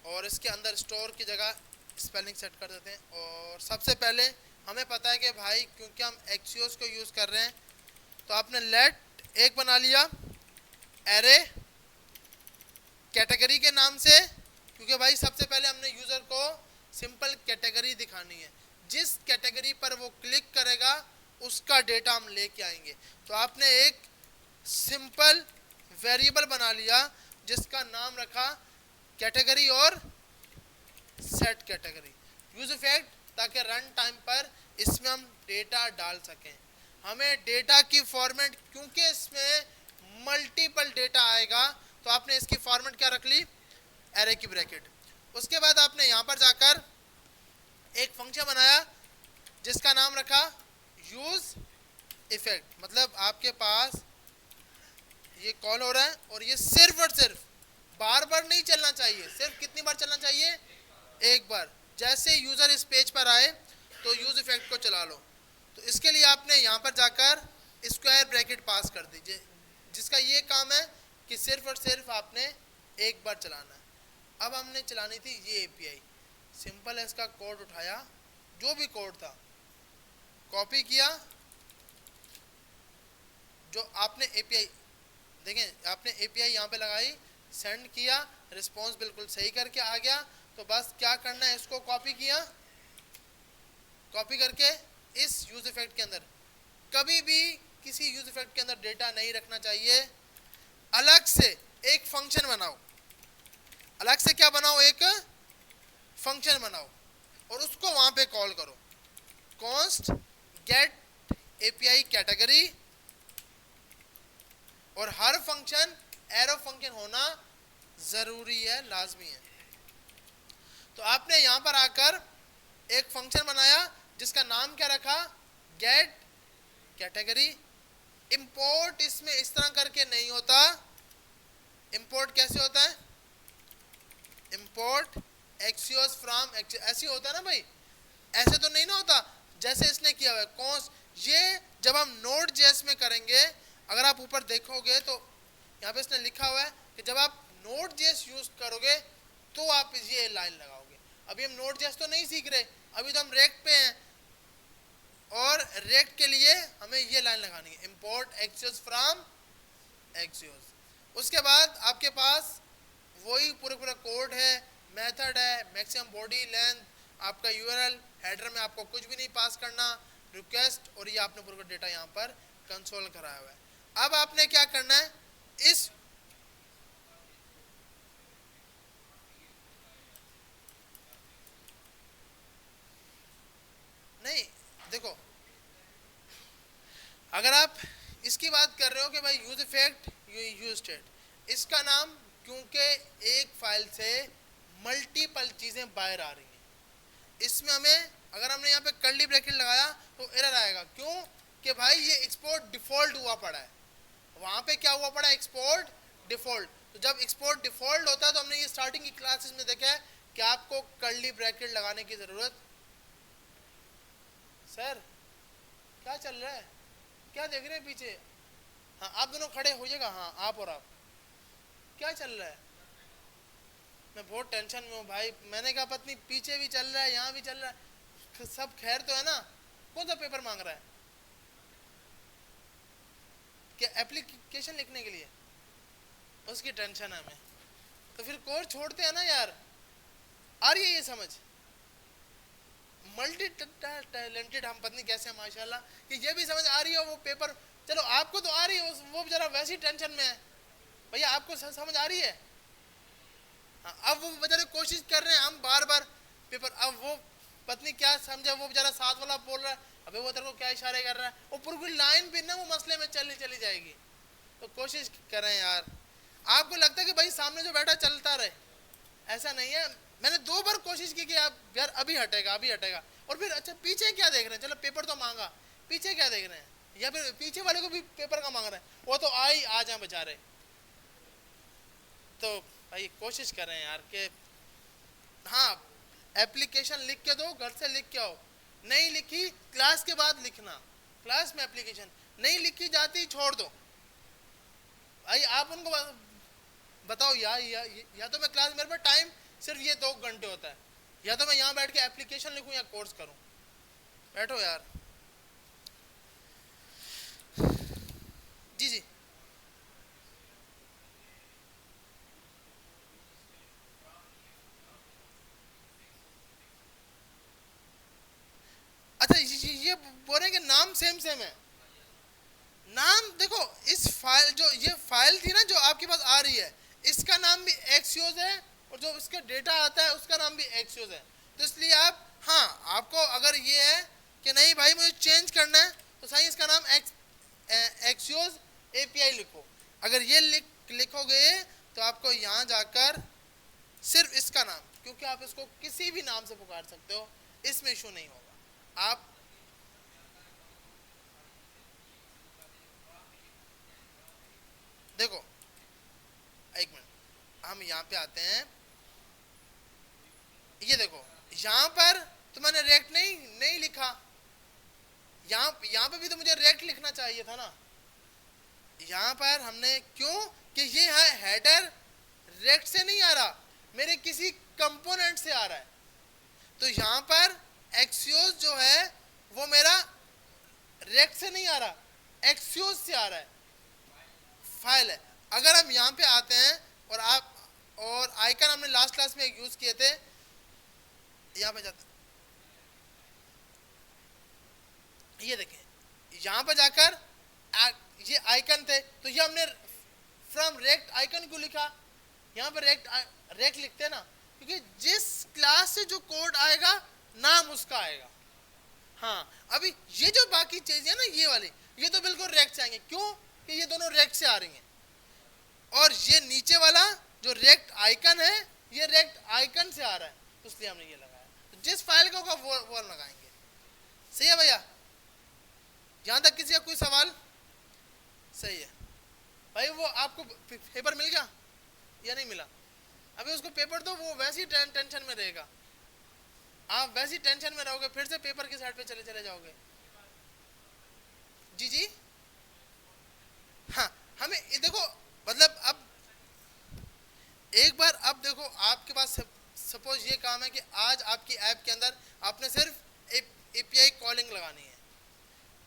S1: और इसके अंदर स्टोर की जगह स्पेलिंग सेट कर देते हैं। और सबसे पहले हमें पता है कि भाई क्योंकि हम एक्सियोस को यूज़ कर रहे हैं, तो आपने लेट एक बना लिया एरे कैटेगरी के नाम से, क्योंकि भाई सबसे पहले हमने यूज़र को सिंपल कैटेगरी दिखानी है, जिस कैटेगरी पर वो क्लिक करेगा उसका डेटा हम लेके आएंगे। तो आपने एक सिंपल वेरिएबल बना लिया जिसका नाम रखा कैटेगरी और सेट कैटेगरी यूज इफेक्ट, ताकि रन टाइम पर इसमें हम डेटा डाल सकें। हमें डेटा की फॉर्मेट, क्योंकि इसमें मल्टीपल डेटा आएगा, तो आपने इसकी फॉर्मेट क्या रख ली, एरे की ब्रैकेट। उसके बाद आपने यहाँ पर जाकर एक फंक्शन बनाया जिसका नाम रखा यूज इफेक्ट, मतलब आपके पास ये कॉल हो रहा है और ये सिर्फ और सिर्फ बार बार नहीं चलना चाहिए। सिर्फ कितनी बार चलना चाहिए, एक बार। जैसे यूजर इस पेज पर आए तो यूज इफेक्ट को चला लो। तो इसके लिए आपने यहाँ पर जाकर स्क्वायर ब्रैकेट पास कर दीजिए, जिसका ये काम है कि सिर्फ और सिर्फ आपने एक बार चलाना है। अब हमने चलानी थी ये एपीआई, सिंपल है, इसका कोड उठाया, जो भी कोड था कॉपी किया, जो आपने एपीआई देखें, आपने एपीआई यहाँ पे लगाई, सेंड किया, रिस्पॉन्स बिल्कुल सही करके आ गया। तो बस क्या करना है, इसको कॉपी किया, कॉपी करके इस यूज इफेक्ट के अंदर, कभी भी किसी यूज इफेक्ट के अंदर डेटा नहीं रखना चाहिए। अलग से एक फंक्शन बनाओ, अलग से क्या बनाओ, एक फंक्शन बनाओ और उसको वहां पे कॉल करो, कॉन्स्ट गेट एपीआई कैटेगरी। और हर फंक्शन एरो फंक्शन होना जरूरी है, लाजमी है। तो आपने यहां पर आकर एक फंक्शन बनाया जिसका नाम क्या रखा, गेट कैटेगरी। इंपोर्ट इसमें इस तरह करके नहीं होता। इंपोर्ट कैसे होता है, इंपोर्ट एक्सियोस फ्रॉम, ऐसे होता है ना भाई, ऐसे तो नहीं ना होता जैसे इसने किया हुआ है कॉन्स्ट। ये जब हम नोड जेएस में करेंगे, अगर आप ऊपर देखोगे तो यहाँ पे इसने लिखा हुआ है कि जब आप नोड जेएस यूज करोगे तो आप ये लाइन लगाओगे। अभी हम नोड जेएस तो नहीं सीख रहे, अभी तो हम रेक्ट पे हैं, और रेक्ट के लिए हमें ये लाइन लगानी है, इंपोर्ट एक्सियोस फ्रॉम एक्सियोस। उसके बाद आपके पास वही पूरा कोड है, मेथड है, मैक्सिमम बॉडी लेंथ, आपका यूआरएल, हेडर में आपको कुछ भी नहीं पास करना, रिक्वेस्ट, और ये आपने पूरा डेटा यहाँ पर कंसोल कराया हुआ है। अब आपने क्या करना है, इस नहीं, देखो अगर आप इसकी बात कर रहे हो कि भाई यूज इफेक्ट यूज स्टेट, इसका नाम, क्योंकि एक फाइल से मल्टीपल चीजें बाहर आ रही हैं, इसमें हमें, अगर हमने यहाँ पे कर्ली ब्रैकेट लगाया तो एरर आएगा। क्यों कि भाई ये एक्सपोर्ट डिफॉल्ट हुआ पड़ा है, वहां पे क्या हुआ पड़ा है, एक्सपोर्ट डिफॉल्ट। तो जब एक्सपोर्ट डिफॉल्ट होता है तो हमने ये स्टार्टिंग की क्लासेस में देखा है कि आपको कर्ली ब्रैकेट लगाने की जरूरत। सर क्या चल रहा है, क्या देख रहे हैं पीछे? हाँ आप दोनों खड़े हो जाएगा, हाँ आप और आप, क्या चल रहा है? मैं बहुत टेंशन में हूँ भाई। मैंने कहा पत्नी पीछे भी चल रहा है, यहाँ भी चल रहा है, सब खैर तो है ना? कौन सा पेपर मांग रहा है, क्या एप्लीकेशन लिखने के लिए? उसकी टेंशन है हमें, तो फिर कोर्स छोड़ते हैं ना यार। आ रही है ये समझ, मल्टी टैलेंटेड हम पत्नी कैसे हैं माशाल्लाह, कि ये भी समझ आ रही है वो पेपर। चलो आपको तो आ रही है, वो जरा वैसी टेंशन में है। भैया आपको समझ आ रही है? हाँ, अब वो बेचारे कोशिश कर रहे हैं, हम बार बार पेपर, अब वो पत्नी क्या समझे, वो बेचारा साथ वाला बोल रहा है, अबे वो तेरे को क्या इशारे कर रहा है, वो पूरी लाइन भी ना वो मसले में चली चली जाएगी। तो कोशिश करें यार। आपको लगता है कि भाई सामने जो बैठा चलता रहे, ऐसा नहीं है। मैंने 2 बार कोशिश की कि आप यार अभी हटेगा अभी हटेगा, और फिर अच्छा पीछे क्या देख रहे हैं, चलो पेपर तो मांगा, पीछे क्या देख रहे हैं, या फिर पीछे वाले को भी पेपर का मांग रहे हैं, वो तो आ जाए बेचारे। तो भाई कोशिश करें यार कि हाँ, एप्लीकेशन लिख के दो, घर से लिख के आओ, नहीं लिखी क्लास के बाद लिखना, क्लास में एप्लीकेशन नहीं लिखी जाती छोड़ दो भाई। आप उनको बताओ या तो मैं क्लास, मेरे पास टाइम सिर्फ ये 2 घंटे होता है, या तो मैं यहाँ बैठ के एप्लीकेशन लिखूं या कोर्स करूं, बैठो यार। जी जी। अच्छा ये बोल रहे हैं कि नाम सेम सेम है। नाम देखो, इस फाइल, जो ये फाइल थी ना जो आपके पास आ रही है, इसका नाम भी एक्सियोस है, और जो इसका डेटा आता है उसका नाम भी एक्सियोस है। तो इसलिए आप, हाँ, आपको अगर ये है कि नहीं भाई मुझे चेंज करना है, तो सही इसका नाम एक्सियोस एपीआई लिखो। अगर ये लिखोगे तो आपको यहाँ जाकर सिर्फ इसका नाम, क्योंकि आप इसको किसी भी नाम से पुकार सकते हो, इसमें इशू नहीं होगा। आप देखो, एक मिनट, हम यहाँ पे आते हैं, ये देखो यहाँ पर तो मैंने रेक्ट नहीं नहीं लिखा, यहाँ पे भी तो मुझे रेक्ट लिखना चाहिए था ना। यहाँ पर हमने क्यों, कि ये है हेडर, रेक्ट से नहीं आ रहा, मेरे किसी कंपोनेंट से आ रहा है। तो यहाँ पर एक्सियोस जो है वो मेरा रेक्ट से नहीं आ रहा, एक्सियोस से आ रहा है, फाइल है। अगर हम यहाँ पे आते हैं और आप, और आइकन हमने लास्ट क्लास में यूज किए थे, यहाँ पे जाते, ये देखें, यहाँ पे जाकर ये आइकन थे, तो ये हमने फ्रॉम रेक्ट आइकन क्यों लिखा, यहाँ पे रेक्ट लिखते हैं ना, क्योंकि जिस क्लास से जो कोड आएगा नाम उसका आएगा। हाँ, अभी ये जो बाकी चीजें है ना, ये वाली, ये तो बिल्कुल रेक्ट से आएंगे, क्यों कि ये दोनों रेक्ट से आ रही हैं। और ये नीचे वाला जो रेक्ट आइकन है, ये रेक्ट आइकन से आ रहा है, तो इसलिए हमने ये लगाया। तो जिस फाइल का होगा वो लगाएंगे। सही है भैया, यहां तक किसी का कोई सवाल? सही है भाई। वो आपको पेपर मिल गया या नहीं मिला? अभी उसको पेपर दो, वो वैसे ही टेंशन में रहेगा, आप वैसी टेंशन में रहोगे, फिर से पेपर की साइड पे चले चले जाओगे। जी जी। हाँ, हमें देखो, मतलब अब एक बार, अब देखो आपके पास सपोज ये काम है कि आज आपकी ऐप के अंदर आपने सिर्फ एपीआई कॉलिंग लगानी है।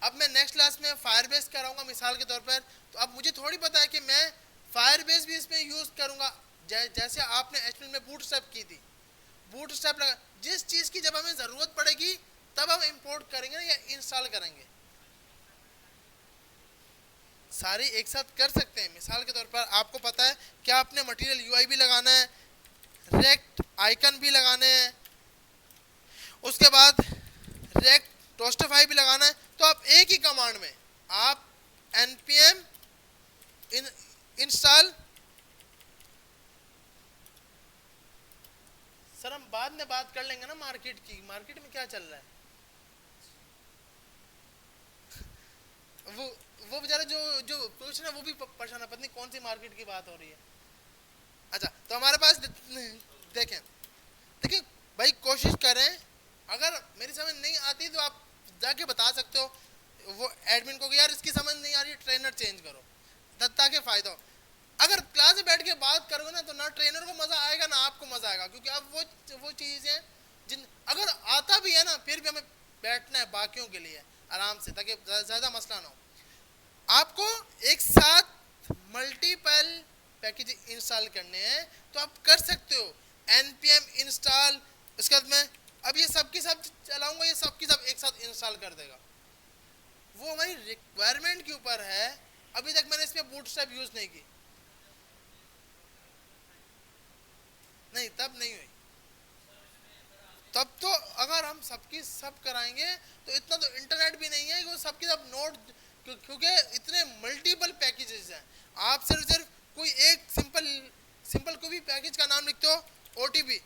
S1: अब मैं नेक्स्ट क्लास में फायरबेस कराऊंगा मिसाल के तौर पर, तो अब मुझे थोड़ी पता है कि मैं फायरबेस भी इसमें यूज करूंगा, जैसे आपने एचटीएमएल में बूटस्ट्रैप की थी, बूटस्ट्रैप लगा, जिस चीज की जब हमें जरूरत पड़ेगी तब हम इंपोर्ट करेंगे ना, या इंस्टॉल करेंगे, सारी एक साथ कर सकते हैं। मिसाल के तौर पर आपको पता है कि आपने मटेरियल यूआई भी लगाना है, रेक्ट आइकन भी लगाने हैं, उसके बाद रेक्ट टोस्टिफाई भी लगाना है, तो आप एक ही कमांड में आप npm इंस्टॉल, सर हम बाद में बात कर लेंगे ना मार्केट की, मार्केट में क्या चल रहा है। वो बेचारे जो जो पूछ रहे हैं वो भी परेशान है, पता नहीं कौन सी मार्केट की बात हो रही है। अच्छा, तो हमारे पास देखें, देखिए भाई कोशिश करें, अगर मेरी समझ नहीं आती तो आप जाके बता सकते हो वो एडमिन को कि यार इसकी समझ नहीं आ रही, ट्रेनर चेंज करो, ताकि फायदा हो। अगर क्लास में बैठ के बात करोगे ना, तो ना ट्रेनर को मजा आएगा ना आपको मजा आएगा, क्योंकि अब वो चीज़ है जिन, अगर आता भी है ना, फिर भी हमें बैठना है बाकियों के लिए आराम से, ताकि ज़्यादा मसला ना हो। आपको एक साथ मल्टीपल पैकेज इंस्टॉल करने हैं, तो आप कर सकते हो npm इंस्टॉल, उसके बाद में अब ये सब की सब चलाऊंगा, ये सब की सब एक साथ इंस्टॉल कर देगा। वो हमारी रिक्वायरमेंट के ऊपर है। अभी तक मैंने इसमें बूटस्ट्रैप यूज नहीं की, नहीं, तब नहीं हुई। तब तो अगर हम सबकी सब कराएंगे तो इतना तो इंटरनेट भी नहीं है कि वो सबकी सब नोट, क्योंकि इतने मल्टीपल पैकेजेस हैं। आप सिर्फ सिर्फ कोई एक सिंपल सिंपल कोई भी पैकेज का नाम लिखते हो ओटीपी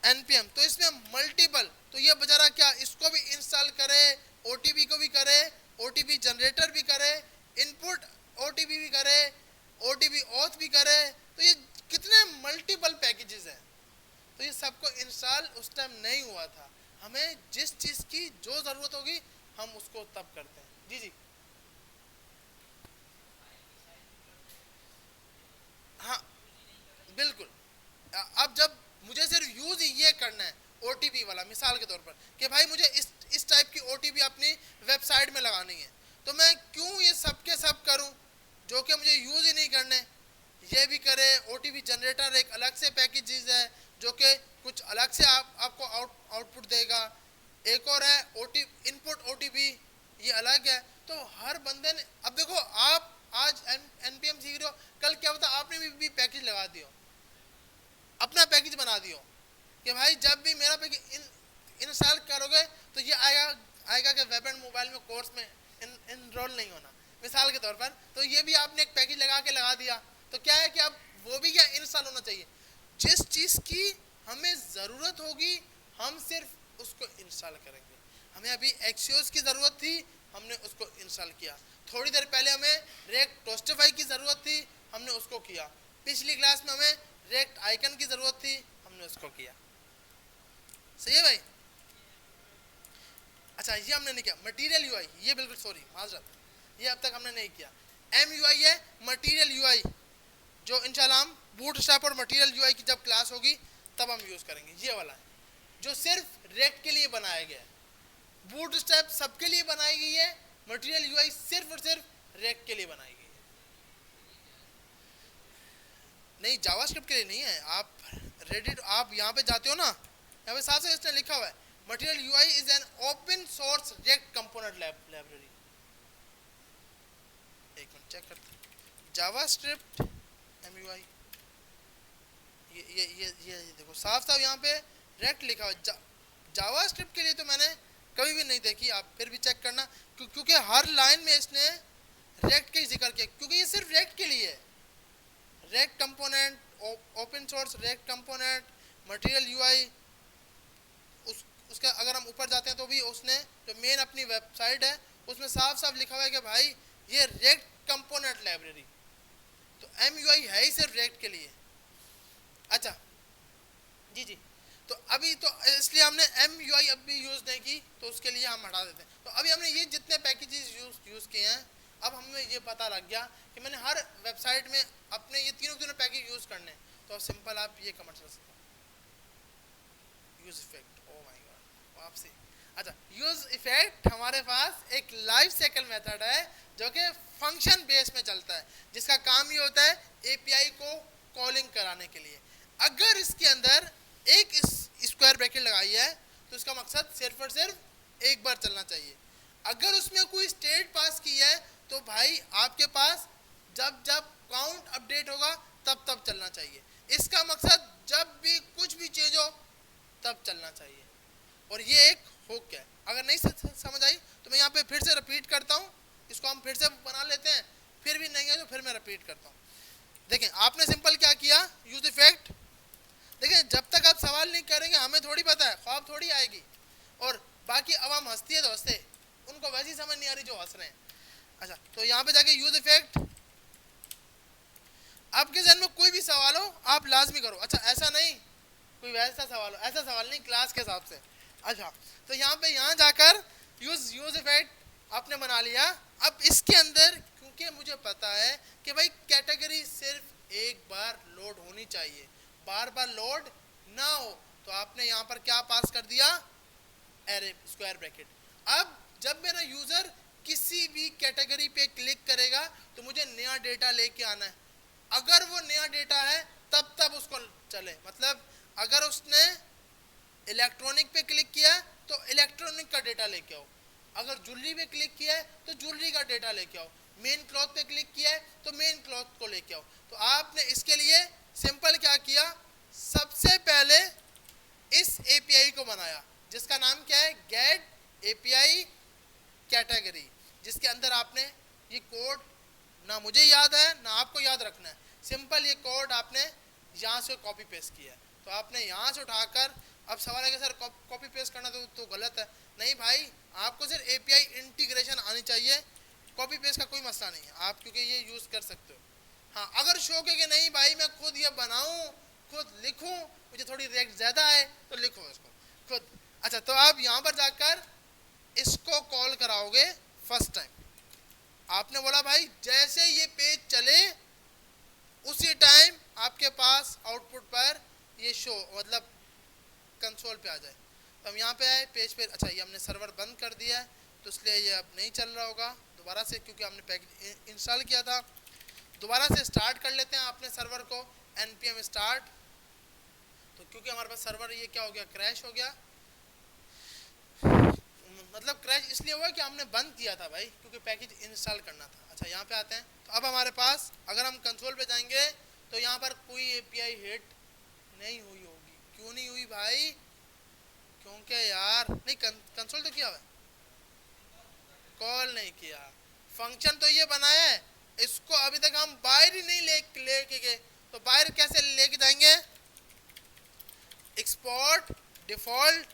S1: एनपीएम, तो इसमें मल्टीपल, तो ये बेचारा क्या इसको भी इंस्टॉल करे, ओटीपी को भी करे, ओटीपी जनरेटर भी करे, इनपुट ओटीपी भी करे, ओटीपी ऑथ भी करे, तो ये कितने मल्टीपल पैकेजेस हैं। तो ये सबको इंस्टॉल उस टाइम नहीं हुआ था। हमें जिस चीज की जो जरूरत होगी हम उसको तब करते हैं। जी जी हाँ बिल्कुल। अब जब मुझे सिर्फ यूज ये करना है ओटीपी वाला, मिसाल के तौर पर कि भाई मुझे इस टाइप की ओटीपी अपनी वेबसाइट में लगानी है, तो मैं क्यों ये सब के सब करूं जो कि मुझे यूज ही नहीं करने। ये भी करे, ओटीपी जनरेटर एक अलग से पैकेज चीज है जो कि कुछ अलग से आपको आउटपुट देगा। एक और है इनपुट ओटीपी, ये अलग है। तो हर बंदे ने, अब देखो आप आज एनपीएम सीख रहे हो, कल क्या होता आपने भी पैकेज लगा दियो, अपना पैकेज बना दियो कि भाई जब भी मेरा पैकेज इंस्टॉल करोगे तो ये आएगा कि वेब एंड मोबाइल में कोर्स में इनरोल नहीं होना, मिसाल के तौर पर। तो ये भी आपने एक पैकेज लगा दिया, तो क्या है कि अब वो भी क्या इंस्टॉल होना चाहिए। जिस चीज़ की हमें ज़रूरत होगी हम सिर्फ उसको इंस्टॉल करेंगे। हमें अभी एक्सियोस की ज़रूरत थी, हमने उसको इंस्टॉल किया। थोड़ी देर पहले हमें रेक्ट टोस्टिफाई की ज़रूरत थी, हमने उसको किया। पिछली क्लास में हमें रेक्ट आइकन की ज़रूरत थी, हमने उसको किया। सही है भाई। अच्छा ये हमने नहीं किया मटेरियल यूआई, ये बिल्कुल सॉरी माजरत, ये अब तक हमने नहीं किया। एम यूआई है मटेरियल यूआई, जो इंशाल्लाह हम बूटस्ट्रैप और मटेरियल यूआई की जब क्लास होगी तब हम यूज़ करेंगे। ये वाला है जो सिर्फ रेक्ट के लिए बनाया गया है। बूटस्ट्रैप सबके लिए बनाई गई है, मटेरियल यूआई सिर्फ और सिर्फ रेक्ट के लिए बनाई गई है। नहीं जावास्क्रिप्ट के लिए नहीं है। आप रेडिट, आप यहाँ पे जाते हो ना, यहाँ पे साफ से इसने लिखा हुआ है material UI is an open source React component library. एक मिनट चेक करते हैं, जावास्क्रिप्ट एमयूआई, ये देखो साफ साफ यहाँ पे रेक्ट लिखा हुआ है। जावास्क्रिप्ट के लिए तो मैंने कभी भी नहीं देखी, आप फिर भी चेक करना, क्योंकि हर लाइन में इसने रेक्ट का जिक्र किया, क्योंकि ये सिर्फ रेक्ट के लिए है। React component, open source React component, material UI. उसका अगर हम ऊपर जाते हैं तो भी उसने जो मेन अपनी वेबसाइट है उसमें साफ साफ लिखा हुआ है कि भाई ये रेक्ट कंपोनेंट लाइब्रेरी, तो एमयूआई है ही सिर्फ रेक्ट के लिए। अच्छा जी जी, तो अभी तो इसलिए हमने एमयूआई अभी यूज़ नहीं की, तो उसके लिए हम हटा देते हैं। तो अभी हमने ये जितने पैकेजेस यूज़ किए हैं, अब हमें ये पता लग गया कि मैंने हर वेबसाइट में अपने ये तीनों पैकेज यूज़ करने हैं। तो सिंपल आप ये कमेंट कर सकते हो, use effect, oh my God वापसी। अच्छा यूज़ इफेक्ट हमारे पास एक लाइफ साइकिल मेथड है जो कि फंक्शन बेस में चलता है, जिसका काम ये होता है एपीआई को कॉलिंग कराने के लिए। अगर इसके अंदर एक स्क्वायर ब्रैकेट लगाई है तो इसका मकसद सिर्फ और सिर्फ एक बार चलना चाहिए। अगर उसमें कोई स्टेट पास की है तो भाई आपके पास जब जब काउंट अपडेट होगा तब तब चलना चाहिए। इसका मकसद जब भी कुछ भी चेंज हो तब चलना चाहिए। और ये एक हुक है। अगर नहीं समझ आई तो मैं यहाँ पे फिर से रिपीट करता हूँ, इसको हम फिर से बना लेते हैं, फिर भी नहीं है तो फिर मैं रिपीट करता हूँ। देखें आपने सिंपल क्या किया, यूज इफेक्ट। देखें जब तक आप सवाल नहीं करेंगे हमें थोड़ी पता है, ख्वाब थोड़ी आएगी। और बाकी अवाम हंसती है तो हंसते, उनको वैसी समझ नहीं आ रही जो हंस रहे हैं। अच्छा तो यहाँ पे जाके यूज इफेक्ट, आपके जहन में कोई भी सवाल हो आप लाजमी करो। अच्छा ऐसा नहीं कोई वैसा सवाल हो, ऐसा सवाल नहीं, क्लास के हिसाब से। अच्छा तो यहाँ पे यहाँ जाकर यूज इफेक्ट आपने बना लिया। अब इसके अंदर क्योंकि मुझे पता है कि भाई कैटेगरी सिर्फ एक बार लोड होनी चाहिए, बार बार लोड ना हो, तो आपने यहाँ पर क्या पास कर दिया, एरे स्क्वायर ब्रैकेट। अब जब मेरा यूजर किसी भी कैटेगरी पे क्लिक करेगा तो मुझे नया डेटा लेके आना है। अगर वो नया डेटा है तब तब उसको चले, मतलब अगर उसने इलेक्ट्रॉनिक पे क्लिक किया तो इलेक्ट्रॉनिक का डेटा लेके आओ, अगर ज्वेलरी पे क्लिक किया है तो ज्वेलरी का डेटा लेके आओ, मेन क्लॉथ पे क्लिक किया है तो मेन क्लॉथ को लेके आओ। तो आपने इसके लिए सिंपल क्या किया, सबसे पहले इस एपीआई को बनाया जिसका नाम क्या है, गेट एपीआई कैटेगरी, जिसके अंदर आपने ये कोड, ना मुझे याद है ना आपको याद रखना है, सिंपल ये कोड आपने यहाँ से कॉपी पेस्ट किया है। तो आपने यहाँ से उठाकर, अब सवाल है कि सर कॉपी पेस्ट करना तो गलत है। नहीं भाई, आपको सिर्फ एपीआई इंटीग्रेशन आनी चाहिए, कॉपी पेस्ट का कोई मसला नहीं है, आप क्योंकि ये यूज़ कर सकते हो। हाँ, अगर शौक है कि नहीं भाई मैं खुद ये बनाऊँ, खुद लिखूँ, मुझे थोड़ी रेट ज़्यादा है तो लिखो इसको खुद। अच्छा, तो आप यहाँ पर जाकर इसको कॉल कराओगे फर्स्ट टाइम। आपने बोला भाई जैसे ये पेज चले उसी टाइम आपके पास आउटपुट पर ये शो, मतलब कंसोल पे आ जाए। तो हम यहाँ पे आए पेज पे, अच्छा ये हमने सर्वर बंद कर दिया है तो इसलिए ये अब नहीं चल रहा होगा दोबारा से, क्योंकि हमने पैकेज इंस्टॉल किया था। दोबारा से स्टार्ट कर लेते हैं अपने सर्वर को, npm स्टार्ट। तो क्योंकि हमारे पास सर्वर ये क्या हो गया, क्रैश हो गया, मतलब क्रैश इसलिए हुआ कि हमने बंद किया था भाई, क्योंकि पैकेज इंस्टॉल करना था। अच्छा यहाँ पे आते हैं, तो अब हमारे पास अगर हम कंसोल पे जाएंगे तो यहाँ पर कोई एपीआई हिट नहीं हुई होगी। क्यों नहीं हुई भाई, क्योंकि यार नहीं कंसोल तो किया हुआ है, कॉल नहीं किया, फंक्शन तो ये बनाया है, इसको अभी तक हम बाहर ही नहीं लेके गए। तो बाहर कैसे लेके जाएंगे, एक्सपोर्ट डिफॉल्ट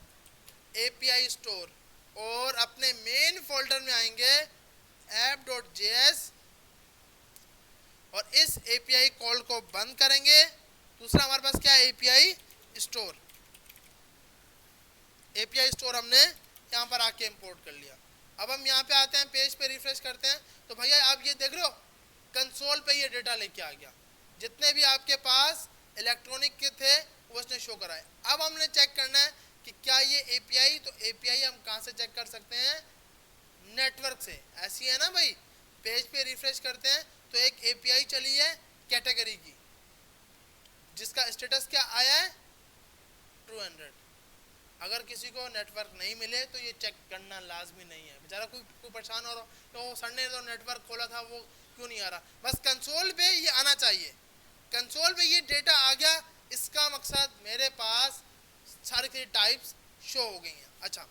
S1: एपीआई स्टोर, और अपने मेन फोल्डर में आएंगे app.js और इस एपीआई कॉल को बंद करेंगे। दूसरा हमारे पास क्या है, एपीआई स्टोर। एपीआई स्टोर हमने यहाँ पर आके इंपोर्ट कर लिया। अब हम यहाँ पे आते हैं, पेज पे रिफ्रेश करते हैं, तो भैया आप ये देख रहे हो कंसोल पे ये डेटा लेके आ गया, जितने भी आपके पास इलेक्ट्रॉनिक के थे वो उसने शो कराए। अब हमने चेक करना है कि क्या ये एपीआई, तो एपीआई हम कहाँ से चेक कर सकते हैं, नेटवर्क से। ऐसी है ना भाई, पेज पे रिफ्रेश करते हैं तो एक एपीआई चली है कैटेगरी की, जिसका स्टेटस क्या आया है, ट्रू 100। अगर किसी को नेटवर्क नहीं मिले तो ये चेक करना लाजमी नहीं है, बेचारा कोई परेशान हो रहा तो सर ने तो नेटवर्क खोला था वो क्यों नहीं आ रहा, बस कंसोल पे ये आना चाहिए। कंसोल पे ये डेटा आ गया, इसका मकसद मेरे पास सारी टाइप्स शो हो गई हैं। अच्छा,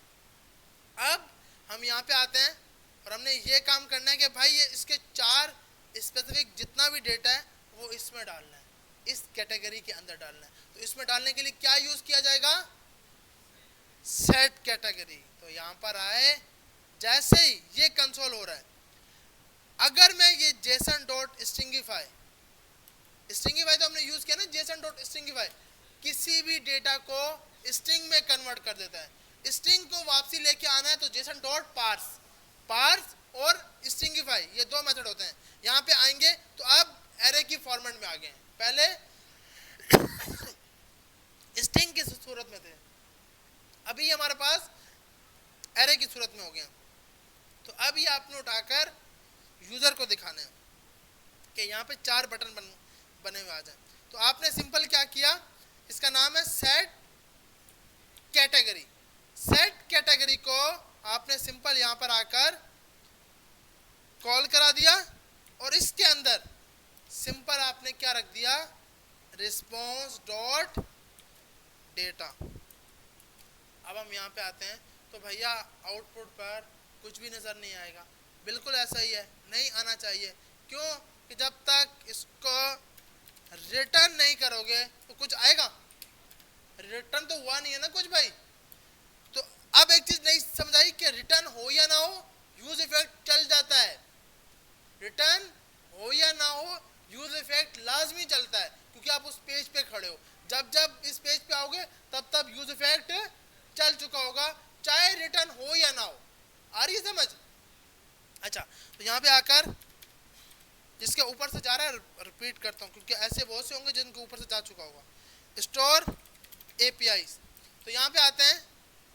S1: अब हम यहाँ पे आते हैं और हमने ये काम करना है कि भाई ये इसके 4 स्पेसिफिक जितना भी डेटा है वो इसमें डालना है, इस कैटेगरी के अंदर डालना है। तो इसमें डालने के लिए क्या यूज़ किया जाएगा, सेट कैटेगरी। तो यहाँ पर आए, जैसे ही ये कंसोल हो रहा है, अगर मैं ये जेसन डॉट स्ट्रिंगिफाई तो हमने यूज किया ना, जेसन डॉट स्ट्रिंगिफाई किसी भी डेटा को स्ट्रिंग में कन्वर्ट कर देता है। स्ट्रिंग को वापसी लेके आना है तो जेसन डॉट पार्स और स्ट्रिंगिफाई, ये 2 मेथड होते हैं। यहाँ पे आएंगे तो अब एरे की फॉर्मेट में आ गए हैं, पहले स्ट्रिंग की सूरत में थे, अभी हमारे पास एरे की सूरत में हो गया। तो अब ये आपने उठाकर यूजर को दिखाना है कि यहाँ पे 4 बटन बने हुए आ जाए। तो आपने सिंपल क्या किया, इसका नाम है सेट कैटेगरी। सेट कैटेगरी को आपने सिंपल यहाँ पर आकर कॉल करा दिया और इसके अंदर सिंपल आपने क्या रख दिया, रिस्पॉन्स डॉट डेटा। अब हम यहाँ पे आते हैं तो भैया आउटपुट पर कुछ भी नज़र नहीं आएगा, बिल्कुल ऐसा ही है, नहीं आना चाहिए। क्यों कि जब तक इसको रिटर्न नहीं करोगे तो कुछ आएगा, रिटर्न तो हुआ नहीं है ना कुछ भाई। तो अब एक चीज़ नहीं समझाई कि रिटर्न हो या ना हो यूज इफेक्ट चल जाता है, रिटर्न हो या ना हो यूज इफेक्ट लाजमी चलता है, क्योंकि आप उस पेज पे खड़े हो। जब जब इस पेज पे आओगे तब तब यूज इफेक्ट चल चुका होगा, चाहे रिटर्न हो या ना हो। आ रही है समझ। अच्छा, तो यहाँ पे आकर जिसके ऊपर से जा रहा है रिपीट करता हूँ, क्योंकि ऐसे बहुत से होंगे जिनके ऊपर से जा चुका होगा, स्टोर एपीआई। तो यहाँ पे आते हैं,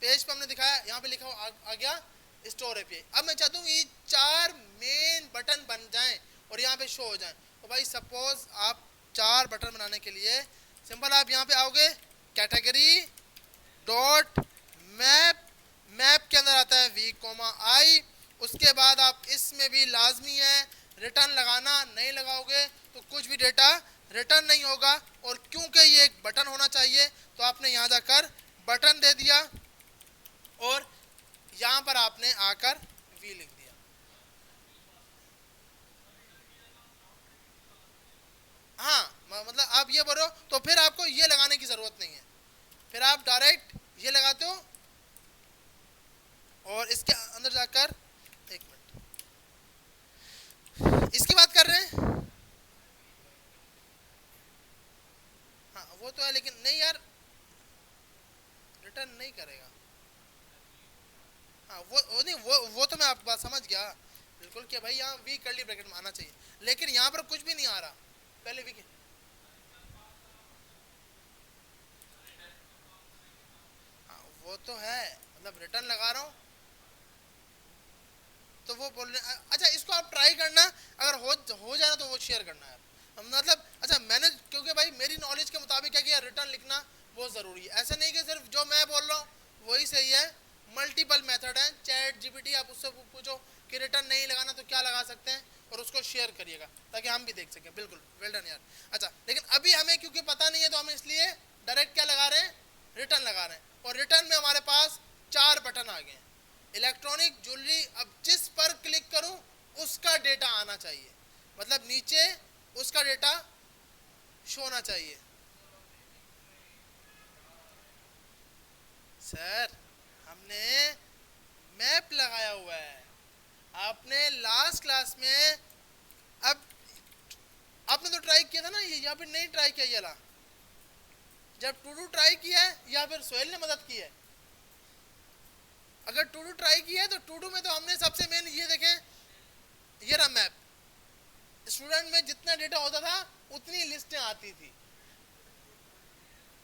S1: पेज पे हमने दिखाया, यहाँ पे लिखा आ गया स्टोर एपीआई। अब मैं चाहता हूँ ये 4 मेन बटन बन जाएं और यहाँ पे शो हो जाएं। तो भाई सपोज आप 4 बटन बनाने के लिए सिंपल आप यहाँ पे आओगे, कैटेगरी डॉट मैप के अंदर आता है v, उसके बाद आप इसमें भी लाजमी है रिटर्न लगाना, नहीं लगाओगे तो कुछ भी डेटा रिटर्न नहीं होगा। और क्योंकि ये एक बटन होना चाहिए तो आपने यहाँ जाकर बटन दे दिया और यहाँ पर आपने आकर वी लिख दिया। हाँ, मतलब आप ये बोलो तो फिर आपको ये लगाने की जरूरत नहीं है, फिर आप डायरेक्ट ये लगाते हो और इसके अंदर जाकर, एक मिनट, इसकी बात कर रहे हैं। हाँ वो तो है, लेकिन नहीं यार, रिटर्न नहीं करेगा। हाँ वो नहीं, वो तो मैं आपकी बात समझ गया बिल्कुल कि भाई यहाँ वी कर्ली ब्रैकेट में आना चाहिए, लेकिन यहाँ पर कुछ भी नहीं आ रहा। पहले वी के, हाँ वो तो है, मतलब रिटर्न लगा रहा हूँ तो वो बोल रहे अच्छा इसको आप ट्राई करना, अगर हो जाए ना तो वो शेयर करना है मतलब। अच्छा मैंने, क्योंकि भाई मेरी नॉलेज के मुताबिक क्या किया, रिटर्न लिखना बहुत ज़रूरी है। ऐसा नहीं कि सिर्फ जो मैं बोल रहा हूँ वही सही है, मल्टीपल मेथड है। चैट जीपीटी आप उससे पूछो कि रिटर्न नहीं लगाना तो क्या लगा सकते हैं, और उसको शेयर करिएगा ताकि हम भी देख सकें। बिल्कुल वेल डन यार। अच्छा लेकिन अभी हमें क्योंकि पता नहीं है तो हम इसलिए डायरेक्ट क्या लगा रहे हैं, रिटर्न लगा रहे हैं। और रिटर्न में हमारे पास 4 बटन आ गए हैं। इलेक्ट्रॉनिक ज्वेलरी, अब जिस पर क्लिक करूं उसका डेटा आना चाहिए, मतलब नीचे उसका डेटा शो होना चाहिए। सर हमने मैप लगाया हुआ है, आपने लास्ट क्लास में, अब आपने तो ट्राई किया था ना ये, या फिर नहीं ट्राई किया ये ला, जब टू डू ट्राई किया है या फिर सोहेल ने मदद की है? अगर टू डू ट्राई किया है तो टू डू में तो हमने सबसे मेन ये देखें, ये रहा मैप। स्टूडेंट में जितना डेटा होता था उतनी लिस्टें आती थी।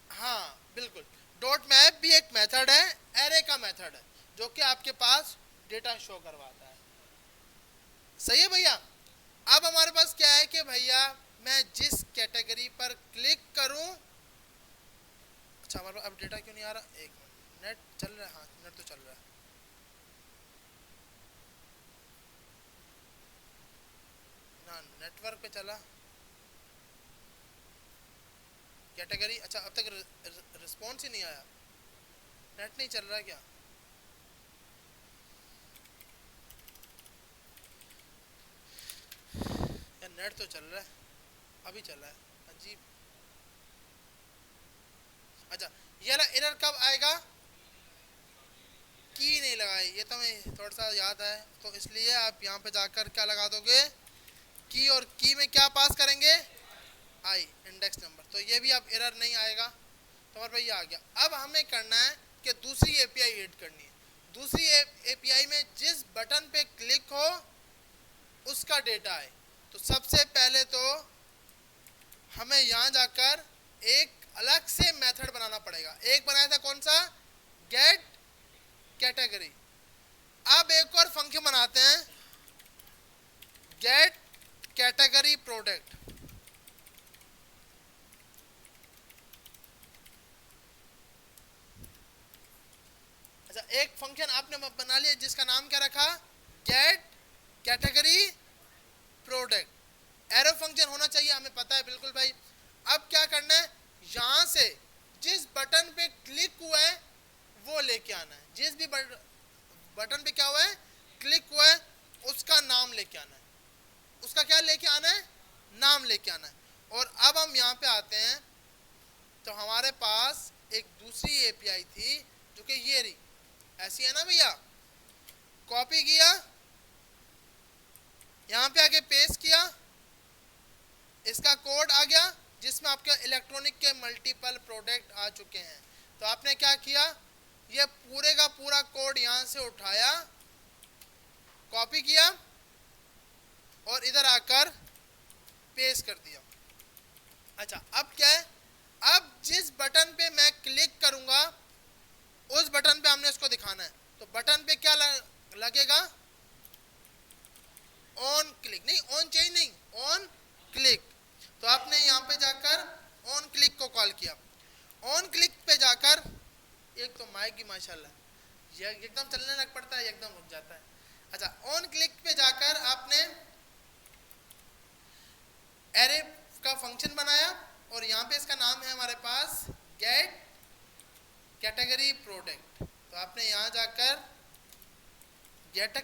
S1: हाँ बिल्कुल, डॉट मैप भी एक मेथड है, एरे का मेथड है, जो कि आपके पास डेटा शो करवाता है। सही है भैया। अब हमारे पास क्या है कि भैया मैं जिस कैटेगरी पर क्लिक करूं, अच्छा हमारे पास अब डेटा क्यों नहीं आ रहा, एक मिनट, नेट चल रहा है? हाँ नेट तो चल रहा है ना, नेटवर्क पे चला कैटेगरी। अच्छा अब तक रिस्पॉन्स ही नहीं आया, नेट नहीं चल रहा क्या? या नेट तो चल रहा है, अभी चला है, अजीब। अच्छा ये एरर कब आएगा, की नहीं लगाई, ये तो मैं थोड़ा सा याद है, तो इसलिए आप यहाँ पे जाकर क्या लगा दोगे, की, और की में क्या पास करेंगे, आई, इंडेक्स नंबर, तो ये भी अब एरर नहीं आएगा। तो हमारे पास ये आ गया। अब हमें करना है कि दूसरी एपीआई ऐड करनी है। दूसरी एपीआई में जिस बटन पे क्लिक हो उसका डेटा है। तो सबसे पहले तो हमें यहाँ जाकर एक अलग से मेथड बनाना पड़ेगा। एक बनाया था कौन सा, गेट कैटेगरी। अब एक और फंक्शन बनाते हैं, गेट कैटेगरी प्रोडक्ट। अच्छा एक फंक्शन आपने बना लिया जिसका नाम क्या रखा, get category product. Arrow function होना चाहिए, हमें पता है बिल्कुल भाई। अब क्या करना है, यहां से जिस बटन पे क्लिक हुआ है वो लेके आना है। जिस भी बटन पे क्या हुआ है, क्लिक हुआ है, उसका नाम लेके आना है। उसका क्या लेके आना है, नाम लेके आना है। और अब हम यहाँ पे आते हैं, तो हमारे पास एक दूसरी एपीआई थी जो कि ये रही, ऐसी है ना भैया। कॉपी किया, यहाँ पे आके पेस्ट किया, इसका कोड आ गया जिसमें आपके इलेक्ट्रॉनिक के मल्टीपल प्रोडक्ट आ चुके हैं। तो आपने क्या किया, ये पूरे का पूरा कोड यहाँ से उठाया, कॉपी किया और इधर आकर पेस्ट कर दिया। अच्छा अब क्या है, अब जिस बटन पे मैं क्लिक करूंगा उस बटन पे हमने इसको दिखाना है। तो बटन पे क्या लगेगा, ऑन क्लिक, नहीं ऑन चेंज नहीं, ऑन क्लिक। तो आपने यहाँ पे जाकर ऑन क्लिक को कॉल किया। ऑन क्लिक पे जाकर, एक तो माइक की माशाल्लाह ये एकदम चलने लग पड़ता है, एकदम रुक जाता है। अच्छा ऑन क्लिक पे जाकर आपने एरे का फंक्शन बनाया गेट कैटेगरी प्रोडक्ट, तो आपने यहाँ जाकर गेट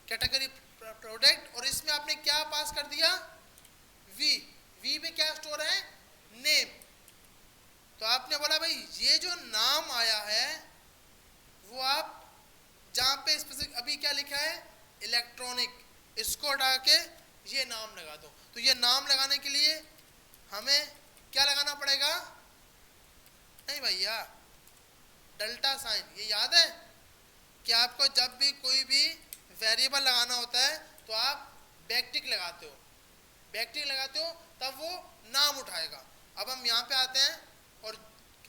S1: कैटेगरी प्रोडक्ट और इसमें आपने क्या पास कर दिया, वी। वी में क्या स्टोर है, नेम। तो आपने बोला भाई ये जो नाम आया है वो आप जहाँ पे स्पेसिफिक अभी क्या लिखा है इलेक्ट्रॉनिक, इसको हटा के ये नाम लगा दो। तो ये नाम लगाने के लिए हमें क्या लगाना पड़ेगा, नहीं भैया डेल्टा साइन, ये याद है कि आपको जब भी कोई भी वेरिएबल लगाना होता है तो आप बैकटिक लगाते हो, बैकटिक लगाते हो तब वो नाम उठाएगा। अब हम यहाँ पे आते हैं और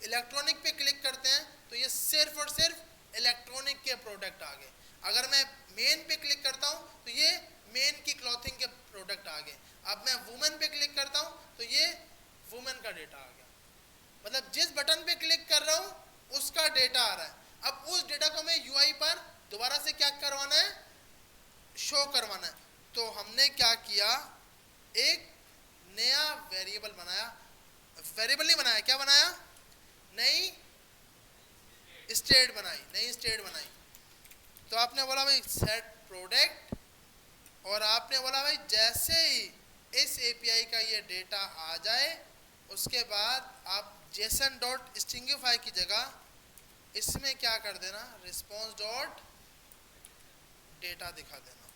S1: इलेक्ट्रॉनिक पे क्लिक करते हैं तो ये सिर्फ और सिर्फ इलेक्ट्रॉनिक के प्रोडक्ट आ गए। अगर मैं मेन पे क्लिक करता हूँ तो ये मेन की क्लॉथिंग के प्रोडक्ट आ गए। अब मैं वुमेन पे क्लिक करता हूँ तो ये वुमेन का डेटा आ गया। मतलब जिस बटन पे क्लिक कर रहा हूँ उसका डेटा आ रहा है। अब उस डेटा को मैं यूआई पर दोबारा से क्या करवाना है, शो करवाना है। तो हमने क्या किया, एक नया वेरिएबल बनाया, वेरिएबल नहीं बनाया, क्या बनाया, नई स्टेट बनाई, नई स्टेट बनाई। तो आपने बोला भाई सेट प्रोडक्ट और आपने बोला भाई जैसे ही इस एपीआई का ये डेटा आ जाए उसके बाद आप जेसन डॉट स्ट्रिंगिफाई की जगह इसमें क्या कर देना, रिस्पॉन्स डॉट डेटा दिखा देना।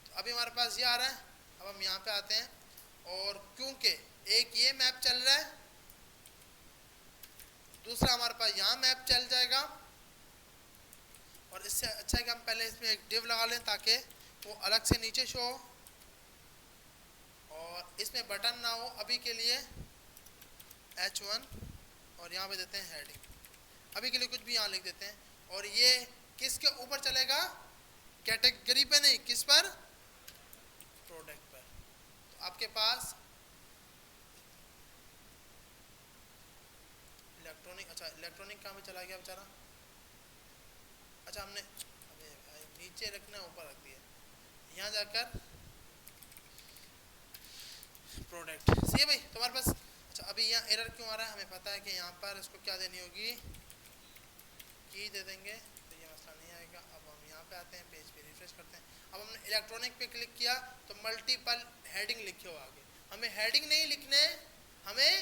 S1: तो अभी हमारे पास ये आ रहा है। अब हम यहाँ पे आते हैं और क्योंकि एक ये मैप चल रहा है, दूसरा हमारे पास यहाँ मैप चल जाएगा और इससे अच्छा है कि हम पहले इसमें एक डिव लगा लें ताकि वो अलग से नीचे शो हो और इसमें बटन ना हो। अभी के लिए H1 और यहाँ पे देते हैं हेडिंग, अभी के लिए कुछ भी यहाँ लिख देते हैं। और ये किसके ऊपर चलेगा, कैटेगरी पे नहीं, किस पर, प्रोडक्ट पर। तो आपके पास इलेक्ट्रॉनिक, अच्छा इलेक्ट्रॉनिक कहाँ पे चला गया बेचारा, अच्छा हमने नीचे रखना ऊपर रख दिया, यहाँ जाकर प्रोडक्ट सही है भाई तुम्हारे पास। अच्छा अभी यहाँ एरर क्यों आ रहा है, हमें पता है कि यहाँ पर इसको क्या देनी होगी, की दे देंगे तो ये मसला नहीं आएगा। अब हम यहाँ पे आते हैं, पेज पे रिफ्रेश करते हैं। अब हमने इलेक्ट्रॉनिक पे क्लिक किया तो मल्टीपल हेडिंग लिखे हो आगे, हमें हेडिंग नहीं लिखने, हमें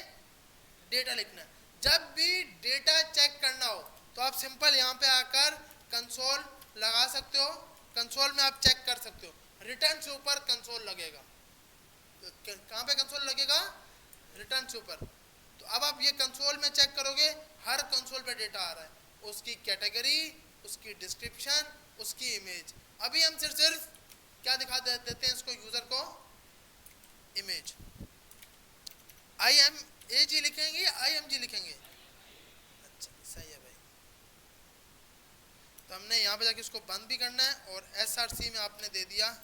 S1: डेटा लिखना है। जब भी डेटा चेक करना हो तो आप सिंपल यहाँ पे आकर कंसोल लगा सकते हो, कंसोल में आप चेक कर सकते हो, रिटर्न से ऊपर कंसोल लगेगा। तो कहाँ पे कंसोल लगेगा, रिटर्न से ऊपर। तो अब आप ये कंसोल में चेक करोगे, हर कंसोल पे डेटा आ रहा है, उसकी कैटेगरी, उसकी डिस्क्रिप्शन, उसकी इमेज। अभी हम सिर्फ क्या दिखा देते हैं इसको, यूजर को इमेज। IMAG लिखेंगे या IMG लिखेंगे, अच्छा सही है भाई। तो हमने यहाँ पे जाके इसको बंद भी करना है और SRC में आपने दे दिया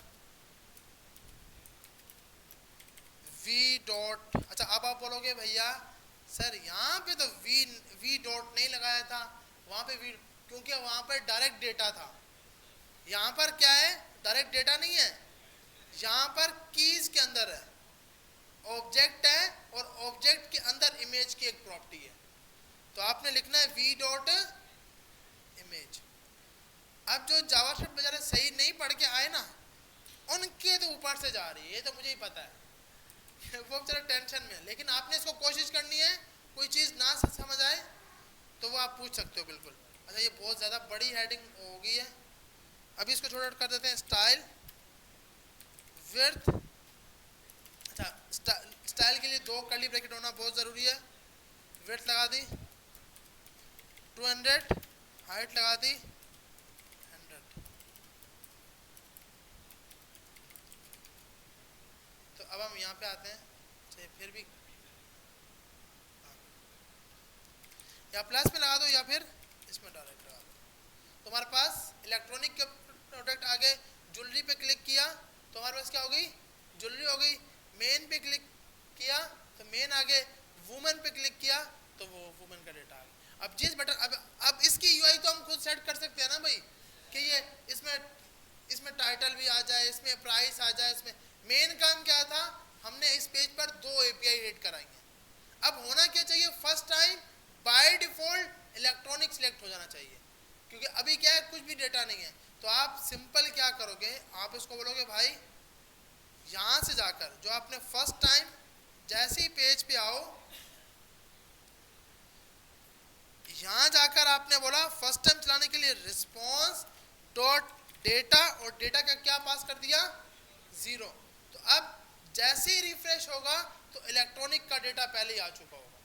S1: V डॉट। अच्छा अब आप बोलोगे भैया सर यहाँ पे तो V डॉट नहीं लगाया था, वहाँ पे V, क्योंकि वहाँ पर डायरेक्ट डेटा था। यहाँ पर क्या है, डायरेक्ट डेटा नहीं है, यहाँ पर कीज के अंदर है, ऑब्जेक्ट है और ऑब्जेक्ट के अंदर इमेज की एक प्रॉपर्टी है। तो आपने लिखना है V डॉट इमेज। अब जो जावास्क्रिप्ट बेचारे सही नहीं पढ़ के आए ना, उनके तो ऊपर से जा रही है, ये तो मुझे ही पता है वो बेचारे टेंशन में। लेकिन आपने इसको कोशिश करनी है, कोई चीज़ ना समझ आए तो वो आप पूछ सकते हो बिल्कुल। अच्छा ये बहुत ज़्यादा बड़ी हेडिंग हो गई है, अभी इसको छोटा कर देते हैं, स्टाइल विड्थ। अच्छा स्टाइल के लिए 2 कर्ली ब्रैकेट होना बहुत ज़रूरी है। विड्थ लगा दी 200, हाइट लगा दी 100। तो अब हम यहाँ पे आते हैं, चाहे फिर भी या प्लस में लगा दो या फिर इसमें डायरेक्ट लगा दो। तुम्हारे पास इलेक्ट्रॉनिक के प्रोडक्ट आ गए। ज्वेलरी पे क्लिक किया तो हमारे पास क्या हो गई, ज्वेलरी हो गई। मेन पे क्लिक किया तो मेन आ गए, वुमेन पे क्लिक किया तो वो वुमेन का डेटा आ गया। अब जिस बटन, अब इसकी यूआई तो हम खुद सेट कर सकते हैं ना भाई, कि ये इसमें टाइटल भी आ जाए, इसमें प्राइस आ जाए। इसमें मेन काम क्या था, हमने इस पेज पर 2 API हिट कराएंगे। अब होना क्या चाहिए, first time by default electronic select हो जाना चाहिए, क्योंकि अभी क्या है कुछ भी डेटा नहीं है। तो आप सिंपल क्या करोगे, आप इसको बोलोगे भाई यहां से जाकर जो आपने फर्स्ट टाइम जैसे ही पेज पे आओ, यहां जाकर आपने बोला फर्स्ट टाइम चलाने के लिए रिस्पॉन्स डॉट डेटा, और डेटा का क्या पास कर दिया 0। तो अब जैसे ही रिफ्रेश होगा तो इलेक्ट्रॉनिक का डेटा पहले ही आ चुका होगा।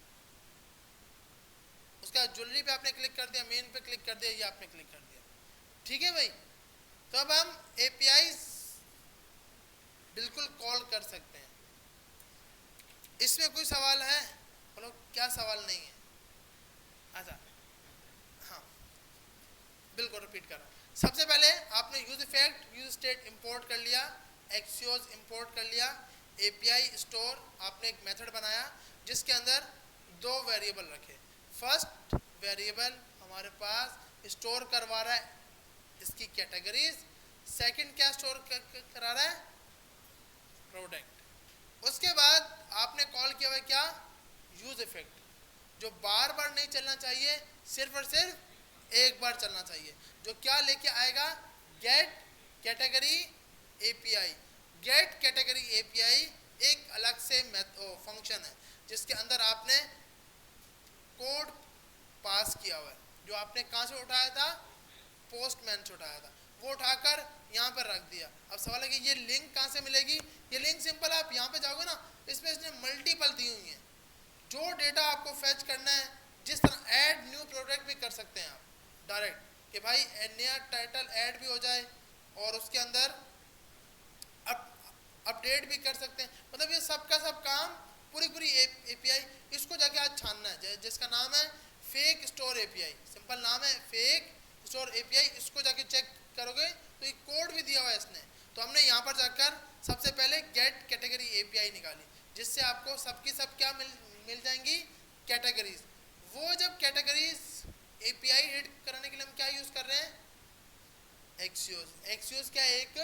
S1: उसका ज्वेलरी पे आपने क्लिक कर दिया, मेन पे क्लिक कर दिया, ये आपने क्लिक कर दिया, ठीक है भाई। तो अब हम एपीआई बिल्कुल कॉल कर सकते हैं। इसमें कोई सवाल है, बोलो क्या सवाल नहीं है। अच्छा हाँ बिल्कुल रिपीट कर रहा हूँ। सबसे पहले आपने use effect use state import कर लिया, एक्सियोस इंपोर्ट कर लिया, एपीआई स्टोर आपने एक मेथड बनाया जिसके अंदर 2 वेरिएबल रखे। फर्स्ट वेरिएबल हमारे पास स्टोर करवा रहा है इसकी कैटेगरीज, सेकंड क्या स्टोर करा रहा है प्रोडक्ट। उसके बाद आपने कॉल किया हुआ क्या यूज इफेक्ट, जो बार बार नहीं चलना चाहिए, सिर्फ और सिर्फ एक बार चलना चाहिए, जो क्या लेके आएगा get category API. Get category API एक अलग से फंक्शन है जिसके अंदर आपने कोड पास किया हुआ है, जो आपने कहां से उठाया था पोस्टमैन से उठाया था, वो उठाकर यहाँ पर रख दिया। अब सवाल है कि ये लिंक कहाँ से मिलेगी, ये लिंक सिंपल है, आप यहाँ पे जाओगे ना, इसमें इसने मल्टीपल दी हुई है, जो डेटा आपको फेच करना है, जिस तरह ऐड न्यू प्रोडक्ट भी कर सकते हैं आप डायरेक्ट कि भाई नया टाइटल ऐड भी हो जाए और उसके अंदर अपडेट भी कर सकते हैं। मतलब ये सब का सब काम पूरी एपीआई, इसको जाके आज छानना है जिसका नाम है फेक स्टोर एपीआई, सिंपल नाम है फेक स्टोर एपीआई। इसको जाके चेक करोगे तो एक कोड भी दिया हुआ है इसने। तो हमने यहाँ पर जाकर सबसे पहले गेट कैटेगरी एपीआई निकाली, जिससे आपको सबकी सब क्या मिल जाएंगी कैटेगरीज। वो जब कैटेगरीज एपीआई हिट करने के लिए हम क्या यूज कर रहे हैं एक्सियोस। एक्सियोस क्या एक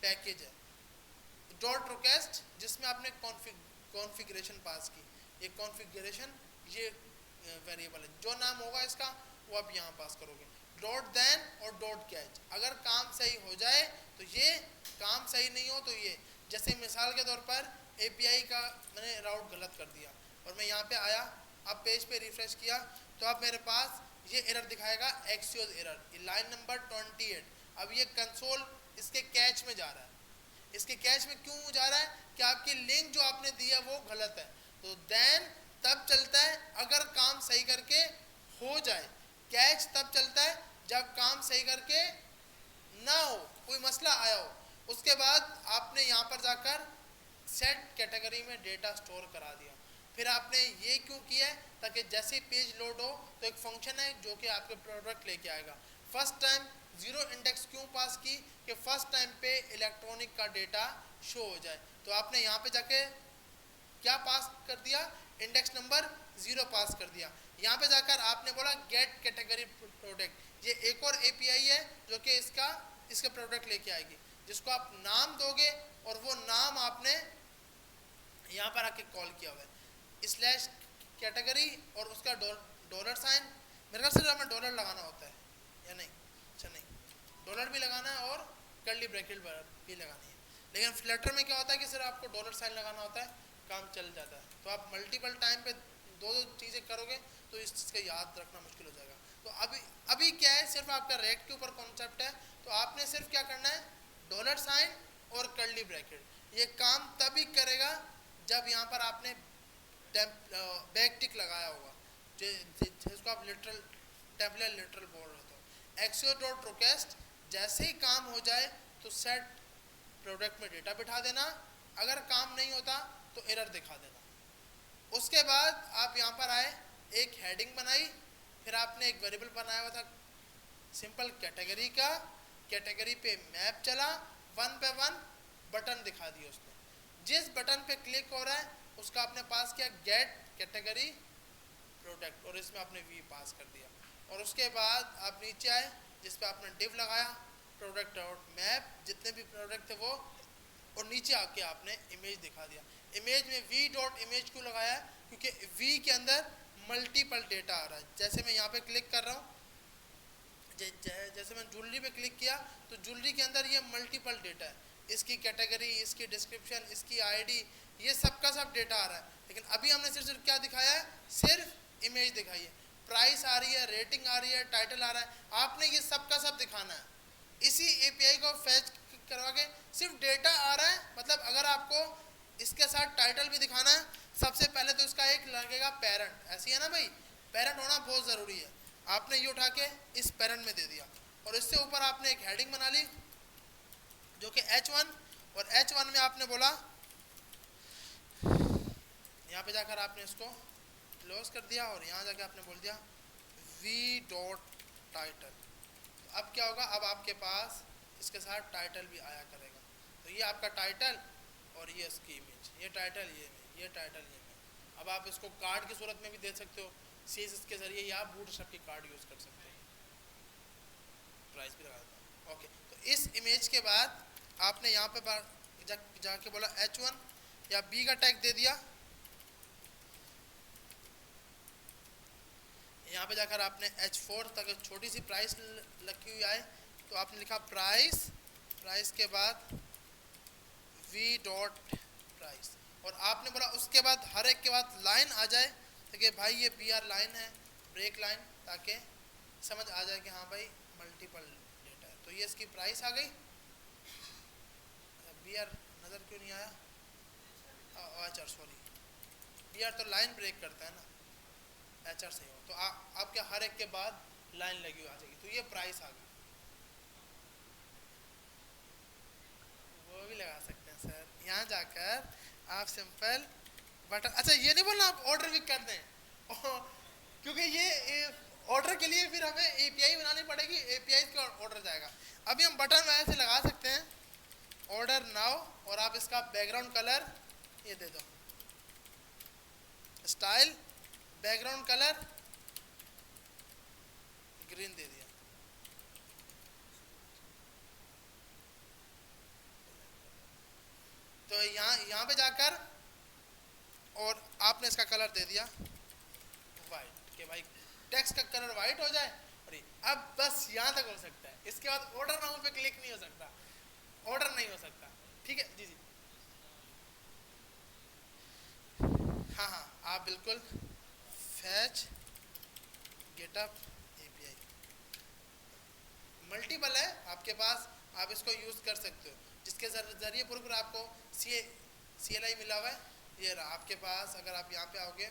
S1: पैकेज है डॉट रिक्वेस्ट, जिसमें आपने कॉन्फ़िगरेशन पास की, ये कॉन्फ़िगरेशन ये वेरिएबल है, जो नाम होगा इसका वो आप यहाँ पास करोगे। डॉट देन और डॉट कैच, अगर काम सही हो जाए तो ये, काम सही नहीं हो तो ये। जैसे मिसाल के तौर पर एपीआई का मैंने राउट गलत कर दिया और मैं यहाँ पे आया, अब पेज पे रिफ्रेश किया तो अब मेरे पास ये एरर दिखाएगा एक्सियोस एरर, लाइन नंबर 28। अब ये कंसोल इसके कैच में जा रहा है। इसके कैच में क्यों जा रहा है कि आपकी लिंक जो आपने दी है वो गलत है। तो देन तब चलता है अगर काम सही करके हो जाए, कैच तब चलता है जब काम सही करके ना हो, कोई मसला आया हो। उसके बाद आपने यहाँ पर जाकर सेट कैटेगरी में डेटा स्टोर करा दिया। फिर आपने ये क्यों किया है, ताकि जैसे ही पेज लोड हो तो एक फंक्शन है जो कि आपके प्रोडक्ट लेके आएगा। फर्स्ट टाइम 0 इंडेक्स क्यों पास की कि फर्स्ट टाइम पे इलेक्ट्रॉनिक का डेटा शो हो जाए। तो आपने यहाँ पे जाके क्या पास कर दिया, इंडेक्स नंबर 0 पास कर दिया। यहाँ पे जाकर आपने बोला गेट कैटेगरी प्रोडक्ट, ये एक और एपीआई है जो कि इसका प्रोडक्ट लेके आएगी, जिसको आप नाम दोगे और वो नाम आपने यहाँ पर आके कॉल किया हुआ है स्लैश कैटेगरी और उसका डॉलर साइन। मेरे ख्याल से हमें डॉलर लगाना होता है या नहीं, अच्छा नहीं, डॉलर भी लगाना है और कर्ली ब्रैकेट भी लगानी है। लेकिन फ्लटर में क्या होता है कि सिर्फ आपको डॉलर साइन लगाना होता है, काम चल जाता है। तो आप मल्टीपल टाइम पे दो चीज़ें करोगे तो इस चीज़ का याद रखना मुश्किल हो जाएगा। तो अभी क्या है, सिर्फ आपका रेट के ऊपर कॉन्सेप्ट है, तो आपने सिर्फ क्या करना है डॉलर साइन और कर्ली ब्रैकेट। ये काम तभी करेगा जब यहाँ पर आपने बैक टिक लगाया होगा, जिसको आप लिटरल टेम्पलेट लिटरल बोल रहे हो। एक्सियो डॉट रिक्वेस्ट जैसे ही काम हो जाए तो सेट प्रोडक्ट में डेटा बिठा देना, अगर काम नहीं होता तो एरर दिखा देना। उसके बाद आप यहाँ पर आए, एक हेडिंग बनाई, फिर आपने एक वेरिएबल बनाया हुआ था सिंपल कैटेगरी का, कैटेगरी पे मैप चला, 1 पे 1 बटन दिखा दिया उसने। जिस बटन पे क्लिक हो रहा है उसका आपने पास किया गेट कैटेगरी प्रोडक्ट और इसमें आपने वी पास कर दिया। और उसके बाद आप नीचे आए जिस पे आपने डिव लगाया प्रोडक्ट डॉट मैप, जितने भी प्रोडक्ट थे वो, और नीचे आके आपने इमेज दिखा दिया। इमेज में वी डॉट इमेज क्यों लगाया, क्योंकि वी के अंदर मल्टीपल डेटा आ रहा है। जैसे मैं यहाँ पे क्लिक कर रहा हूँ, जैसे मैं ज्वेलरी पे क्लिक किया तो ज्वेलरी के अंदर ये मल्टीपल डेटा है, इसकी कैटेगरी, इसकी डिस्क्रिप्शन, इसकी आईडी, ये सबका सब डेटा आ रहा है। लेकिन अभी हमने सिर्फ क्या दिखाया है, सिर्फ इमेज दिखाई है, प्राइस आ रही है, रेटिंग आ रही है, टाइटल आ रहा है, आपने ये सबका सब दिखाना है। इसी एपीआई को फैच करवा के सिर्फ डेटा आ रहा है, मतलब अगर आपको इसके साथ टाइटल भी दिखाना है, सबसे पहले तो इसका एक लगेगा पेरेंट, ऐसी है ना भाई, पेरेंट होना बहुत ज़रूरी है। आपने ये उठा के इस पेरेंट में दे दिया और इससे ऊपर आपने एक हेडिंग बना ली जो कि H1, और H1 में आपने बोला, यहाँ पे जाकर आपने इसको क्लोज कर दिया और यहाँ जाके आपने बोल दिया वी डॉट टाइटल। अब क्या होगा, अब आपके पास इसके साथ टाइटल भी आया करेगा। तो ये आपका टाइटल और ये इसकी इमेज, ये टाइटल, ये इमेज, ये टाइटल, ये इमेज। अब आप इसको कार्ड की सूरत में भी दे सकते हो, सीएसएस के जरिए, या बूटस्ट्रैप की कार्ड यूज़ कर सकते हैं। प्राइस भी लगा देता हूँ। ओके, तो इस इमेज के बाद आपने यहाँ पे जाके बोला H1 या B का टैग दे दिया। यहाँ पे जाकर आपने H4 तक छोटी सी प्राइस लिखी हुई आए तो आपने लिखा प्राइस, प्राइस के बाद V डॉट प्राइस, और आपने बोला उसके बाद हर एक के बाद लाइन आ जाए, तो भाई ये BR लाइन है, ब्रेक लाइन, ताकि समझ आ जाए कि हाँ भाई मल्टीपल डेटा है। तो ये इसकी प्राइस आ गई। BR नज़र क्यों नहीं आया, HR सॉरी, BR तो लाइन ब्रेक करता है ना, HR सही हो। तो आपके हर एक के बाद लाइन लगी हुई आ जाएगी, तो ये प्राइस आ गई। वो भी लगा सकते हैं सर, यहाँ जाकर आप सिंपल बटन, अच्छा ये नहीं बोलना आप ऑर्डर भी कर दें क्योंकि ये ऑर्डर के लिए फिर हमें एपीआई बनानी पड़ेगी, एपीआई का ऑर्डर जाएगा। अभी हम बटन वैसे लगा सकते हैं ऑर्डर नाउ, और आप इसका बैकग्राउंड कलर ये दे दो, स्टाइल बैकग्राउंड कलर ग्रीन दे दिया। तो यहाँ पे जाकर और आपने इसका कलर दे दिया वाइट, कि भाई टेक्स्ट का कलर वाइट हो जाए। और अब बस यहाँ तक हो सकता है, इसके बाद ऑर्डर नाउ पे क्लिक नहीं हो सकता, ऑर्डर नहीं हो सकता। ठीक है जी जी, हाँ हाँ, आप बिल्कुल फैच गेटअप एपीआई मल्टीपल है आपके पास, आप इसको यूज़ कर सकते हो, जिसके जरिए पूरा आपको CLI मिला हुआ है। ये रहा आपके पास, अगर आप यहाँ पे आओगे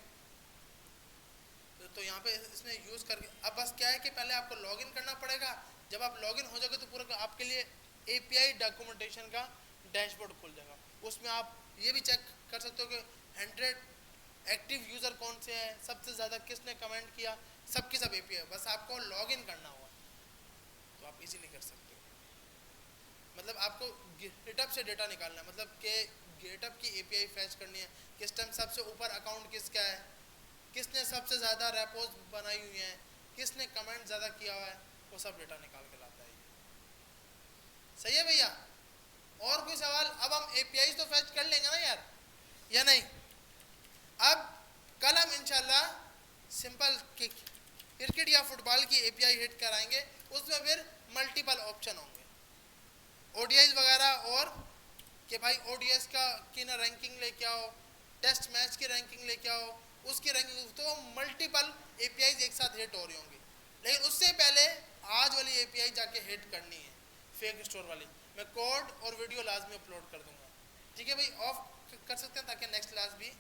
S1: तो यहाँ पे इसमें यूज़ करके, अब बस क्या है कि पहले आपको लॉगिन करना पड़ेगा। जब आप लॉगिन हो जाओगे तो पूरा आपके लिए API डॉक्यूमेंटेशन का डैशबोर्ड खुल जाएगा। उसमें आप ये भी चेक कर सकते हो कि 100 एक्टिव यूज़र कौन से हैं, सबसे ज़्यादा किसने कमेंट किया, सबकी सब API, बस आपको लॉगिन करना होगा तो आप इजीली कर सकते हो। मतलब आपको गिटहब से डेटा निकालना है, मतलब कि गिटहब की API फैच करनी है, किस टाइम सबसे ऊपर अकाउंट किसका है, किसने सबसे ज़्यादा रेपोज बनाई हुई हैं, किसने कमेंट ज़्यादा किया हुआ है, वो सब डेटा निकाल के लाता है। सही है भैया, और कोई सवाल? अब हम API तो फैच कर लेंगे ना यार, या नहीं? अब कल हम इंशाल्लाह सिंपल क्रिकेट या फुटबॉल की API हिट कराएंगे, उसमें फिर मल्टीपल ऑप्शन होंगे, ODIs वगैरह, और कि भाई ODIs की ना रैंकिंग लेके आओ, टेस्ट मैच की रैंकिंग लेके आओ, उसकी रैंकिंग, तो मल्टीपल APIs एक साथ हिट हो रही होंगी। लेकिन उससे पहले आज वाली API जाके हिट करनी है, फेक स्टोर वाली। मैं कोड और वीडियो लाजमी अपलोड कर दूंगा। ठीक है भाई, ऑफ कर सकते हैं ताकि नेक्स्ट क्लास भी